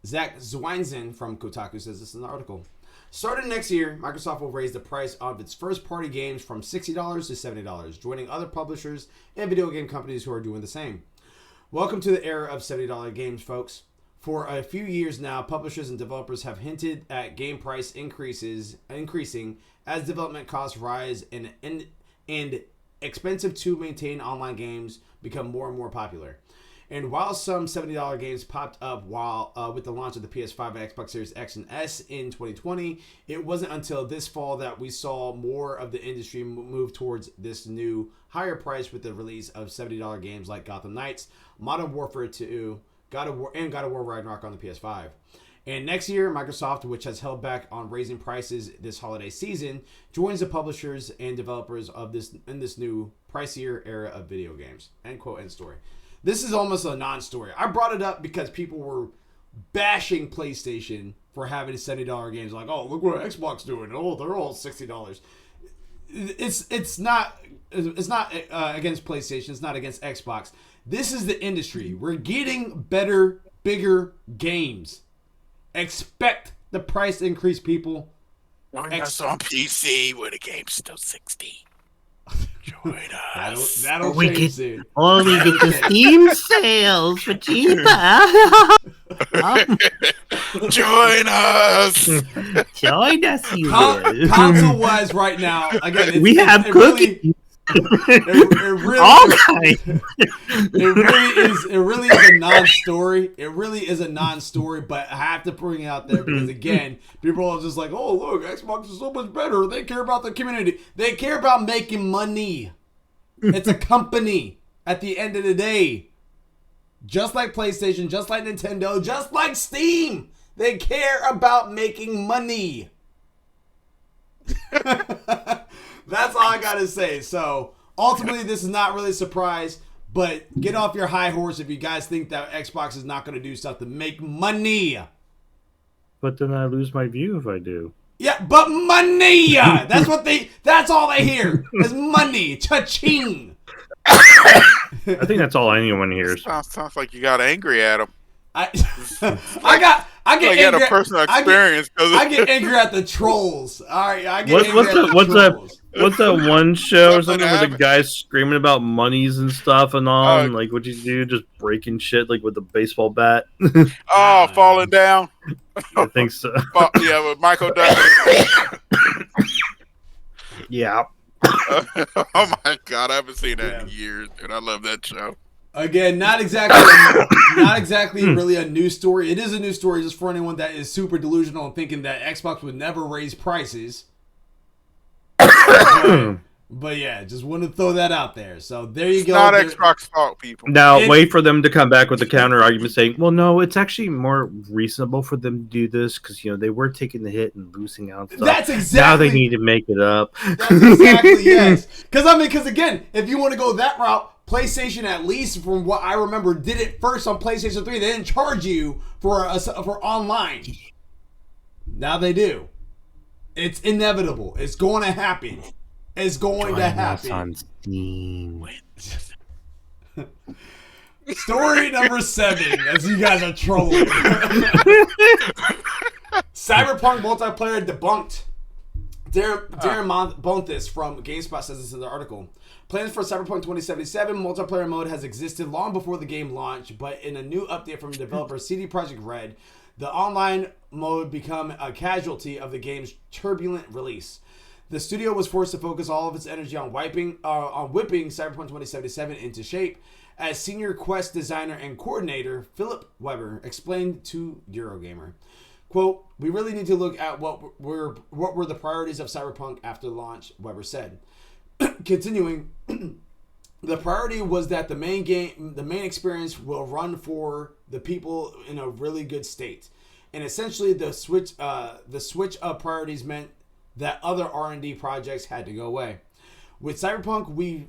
Zach Zweinzen from Kotaku says this in the article. Starting next year, Microsoft will raise the price of its first-party games from $60 to $70, joining other publishers and video game companies who are doing the same. Welcome to the era of $70 games, folks. For a few years now, publishers and developers have hinted at game price increasing as development costs rise and expensive to maintain online games become more and more popular. And while some $70 games popped up with the launch of the PS5 and Xbox Series X and S in 2020, it wasn't until this fall that we saw more of the industry move towards this new higher price with the release of $70 games like Gotham Knights, Modern Warfare 2, God of War Ragnarok on the PS5. And next year, Microsoft, which has held back on raising prices this holiday season, joins the publishers and developers of this new pricier era of video games. End quote. End story. This is almost a non-story. I brought it up because people were bashing PlayStation for having $70 games. Like, oh, look what Xbox doing. Oh, they're all $60. It's not against PlayStation. It's not against Xbox. This is the industry. We're getting better, bigger games. Expect the price increase, people. Join us on PC where the game's still 60. Join us. That'll change soon. Or we get the Steam sales for cheaper. Join us. Join us, you console-wise right now, again, we have cookies. All kinds. It really is a non-story. It really is a non-story, but I have to bring it out there because, again, people are just like, oh, look, Xbox is so much better. They care about the community. They care about making money. It's a company at the end of the day. Just like PlayStation, just like Nintendo, just like Steam. They care about making money. That's all I gotta say. So ultimately, this is not really a surprise, but get off your high horse if you guys think that Xbox is not gonna do stuff to make money. But then I lose my view if I do. Yeah, but money. That's all they hear is money. Cha-ching. I think that's all anyone hears. Sounds like you got angry at him. I get angry. Had a personal experience. I get angry at the trolls. All right, I get angry at the trolls. What's that one show or something where the guy's screaming about monies and stuff and all? And like, what'd you do? Just breaking shit like with a baseball bat? Oh, falling down. I think so. Yeah, with Michael Douglas. Yeah. Oh my God, I haven't seen that in years, and I love that show. Again, not exactly really a news story. It is a news story just for anyone that is super delusional and thinking that Xbox would never raise prices. But yeah, just wanted to throw that out there. So there you go. Not Xbox fault, people. Now wait for them to come back with the counter argument saying, well, no, it's actually more reasonable for them to do this because, you know, they were taking the hit and losing out stuff. That's exactly. Now they need to make it up. That's exactly, yes. Because again, if you want to go that route, PlayStation, at least from what I remember, did it first on PlayStation 3. They didn't charge you for online. Now they do. It's inevitable. It's going to happen. It's going to happen. On Steam. Story number 7, as you guys are trolling. Cyberpunk multiplayer debunked. Darren Bonthis from GameSpot says this in the article. Plans for Cyberpunk 2077 multiplayer mode has existed long before the game launched, but in a new update from developer CD Projekt Red, the online mode became a casualty of the game's turbulent release. The studio was forced to focus all of its energy on whipping Cyberpunk 2077 into shape, as senior quest designer and coordinator Philip Weber explained to Eurogamer. Quote, "We really need to look at what were the priorities of Cyberpunk after launch," Weber said. Continuing, the priority was that the main experience will run for the people in a really good state, and essentially the switch of priorities meant that other R&D projects had to go away. With Cyberpunk, we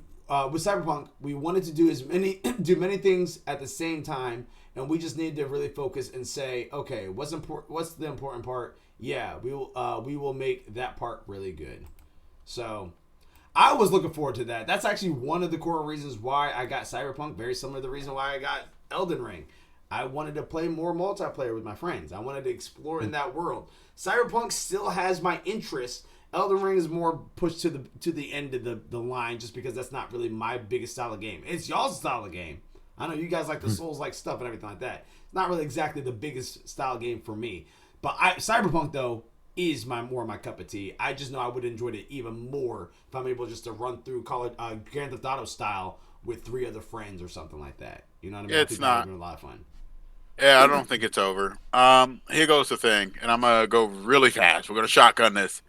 wanted to do many things at the same time, and we just needed to really focus and say, okay, what's the important part? Yeah, we will make that part really good. So I was looking forward to that. That's actually one of the core reasons why I got Cyberpunk, very similar to the reason why I got Elden Ring. I wanted to play more multiplayer with my friends. I wanted to explore in that world. Cyberpunk still has my interest. Elden Ring is more pushed to the end of the line just because that's not really my biggest style of game. It's y'all's style of game. I know you guys like the Souls-like stuff and everything like that. It's not really exactly the biggest style game for me. But Cyberpunk, though, is more my cup of tea. I just know I would enjoy it even more if I'm able just to run through Grand Theft Auto style with 3 other friends or something like that. You know what I mean? It's not. Been a lot of fun. Yeah, I don't think it's over. Here goes the thing, and I'm gonna go really fast. We're gonna shotgun this.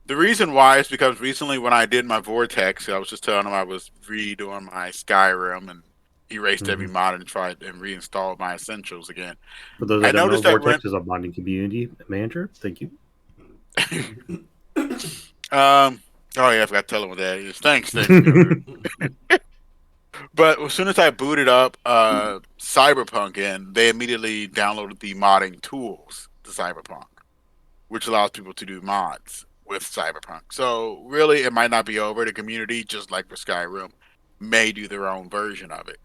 The reason why is because recently when I did my Vortex, I was just telling them I was redoing my Skyrim and erased every mod and tried and reinstalled my essentials again. For those I that don't know, noticed that Vortex is a modding community manager. Thank you. Oh yeah, I forgot to tell him what that is. Thanks. But as soon as I booted up Cyberpunk in, they immediately downloaded the modding tools to Cyberpunk, which allows people to do mods with Cyberpunk. So really, it might not be over. The community, just like for Skyrim, may do their own version of it.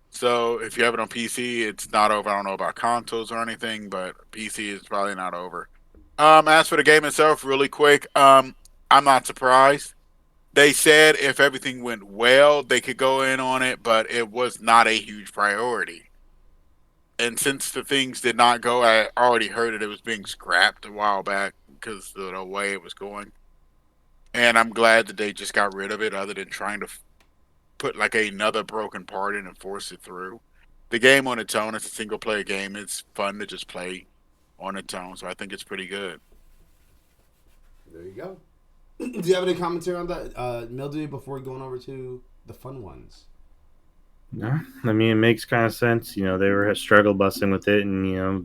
So if you have it on PC, it's not over. I don't know about consoles or anything, but PC is probably not over. As for the game itself, really quick, I'm not surprised. They said if everything went well, they could go in on it, but it was not a huge priority. And since the things did not go, I already heard that it was being scrapped a while back because of the way it was going. And I'm glad that they just got rid of it, other than trying to put like another broken part in and force it through. The game on its own, it's a single player game. It's fun to just play on its own, so I think it's pretty good. There you go. Do you have any commentary on that, Mildew, before going over to the fun ones? No, I mean it makes kind of sense. You know, they were struggle busting with it, and you know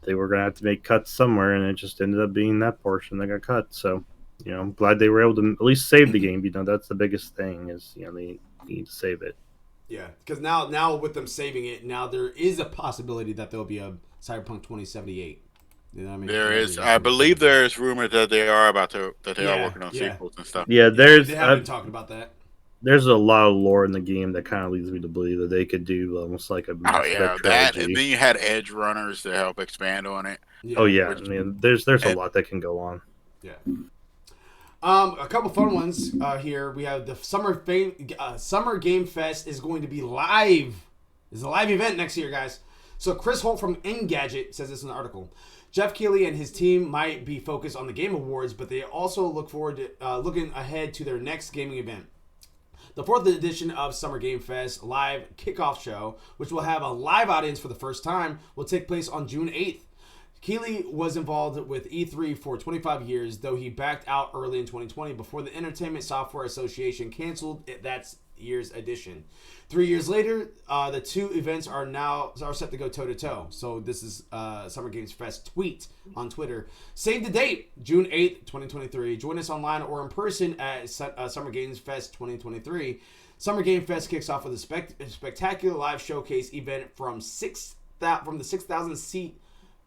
they were gonna have to make cuts somewhere, and it just ended up being that portion that got cut. So, you know, I'm glad they were able to at least save the game. You know, that's the biggest thing is they need to save it. Yeah, because now with them saving it, now there is a possibility that there'll be a Cyberpunk 2078. You know what I mean? There is, I believe, there is rumors that they are working on sequels and stuff. Yeah, they have been talking about that. There's a lot of lore in the game that kind of leads me to believe that they could do almost like a that, and then you had Edge Runners to help expand on it. Yeah. Oh yeah, I mean, there's a lot that can go on. Yeah. A couple fun ones here. We have the Summer Game Fest is going to be live. It's a live event next year, guys. So Chris Holt from Engadget says this in the article. Jeff Keighley and his team might be focused on the Game Awards, but they also look forward to looking ahead to their next gaming event. The 4th edition of Summer Game Fest live kickoff show, which will have a live audience for the first time, will take place on June 8th. Keighley was involved with E3 for 25 years, though he backed out early in 2020 before the Entertainment Software Association canceled that year's edition. 3 years later, the two events are set to go toe-to-toe. So this is Summer Games Fest tweet on Twitter. Save the date, June 8th, 2023. Join us online or in person at Summer Games Fest 2023. Summer Game Fest kicks off with a spectacular live showcase event from the 6,000-seat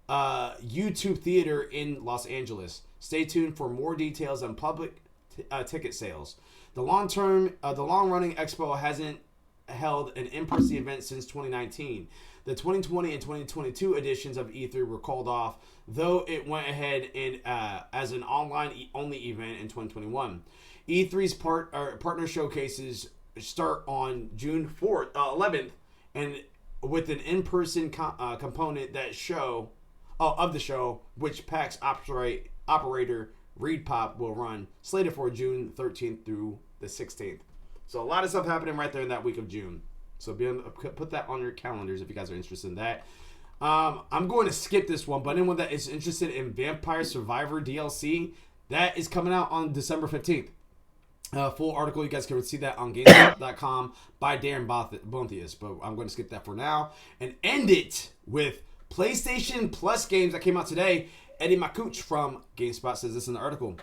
YouTube Theater in Los Angeles. Stay tuned for more details on public ticket sales. The long-running expo hasn't held an in-person event since 2019. The 2020 and 2022 editions of E3 were called off, though it went ahead as an online-only event in 2021. E3's partner showcases start on June 11th, and with an in-person component of the show, which PAX operator Reed Pop will run, slated for June 13th through the 16th. So a lot of stuff happening right there in that week of June. So put that on your calendars if you guys are interested in that. I'm going to skip this one, but anyone that is interested in Vampire Survivor DLC, that is coming out on December 15th. Full article, you guys can see that on GameSpot.com by Darren Bonthius, but I'm going to skip that for now and end it with PlayStation Plus games that came out today. Eddie Makuch from GameSpot says this in the article.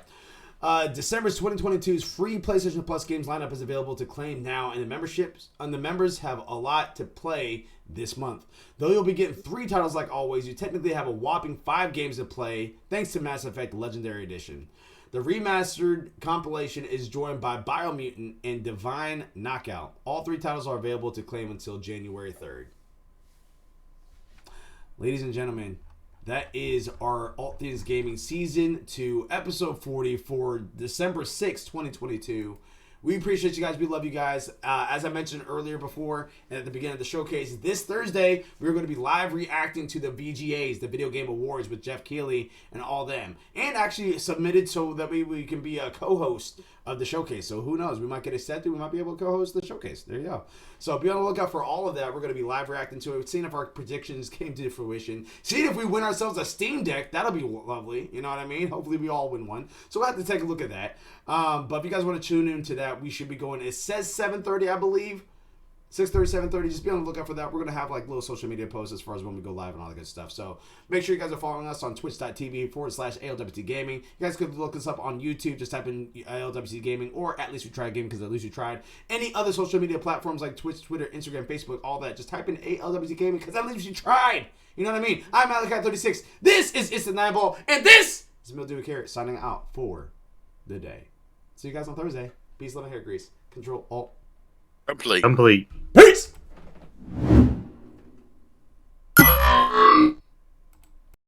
December 2022's free PlayStation Plus games lineup is available to claim now, and the members have a lot to play this month. Though you'll be getting 3 titles like always, you technically have a whopping 5 games to play thanks to Mass Effect Legendary Edition. The remastered compilation is joined by Biomutant and Divine Knockout. All 3 titles are available to claim until January 3rd. Ladies and gentlemen, that is our All Things Gaming Season 2, Episode 40 for December 6, 2022. We appreciate you guys. We love you guys. As I mentioned earlier before and at the beginning of the showcase, this Thursday, we're going to be live reacting to the VGAs, the Video Game Awards, with Jeff Keighley and all them. And actually submitted so that we can be a co-host of the showcase. So who knows? We might get a set through. We might be able to co-host the showcase. There you go. So be on the lookout for all of that. We're going to be live reacting to it, seeing if our predictions came to fruition, seeing if we win ourselves a Steam Deck. That'll be lovely. You know what I mean? Hopefully we all win one. So we'll have to take a look at that. But if you guys want to tune into that, we should be going. It says 7:30, I believe. 6:30, 7:30. Just be on the lookout for that. We're going to have like little social media posts as far as when we go live and all that good stuff. So make sure you guys are following us on twitch.tv/ALWT Gaming. You guys could look us up on YouTube. Just type in ALWT Gaming or At Least We Tried Gaming because At Least We Tried. Any other social media platforms like Twitch, Twitter, Instagram, Facebook, all that. Just type in ALWT Gaming because At Least We Tried. You know what I mean? I'm Malachi36. This is It's the Nine Ball. And this is Mildew Carrot signing out for the day. See you guys on Thursday. Peace, love, and hair grease. Control, Alt. Complete. Complete. Peace!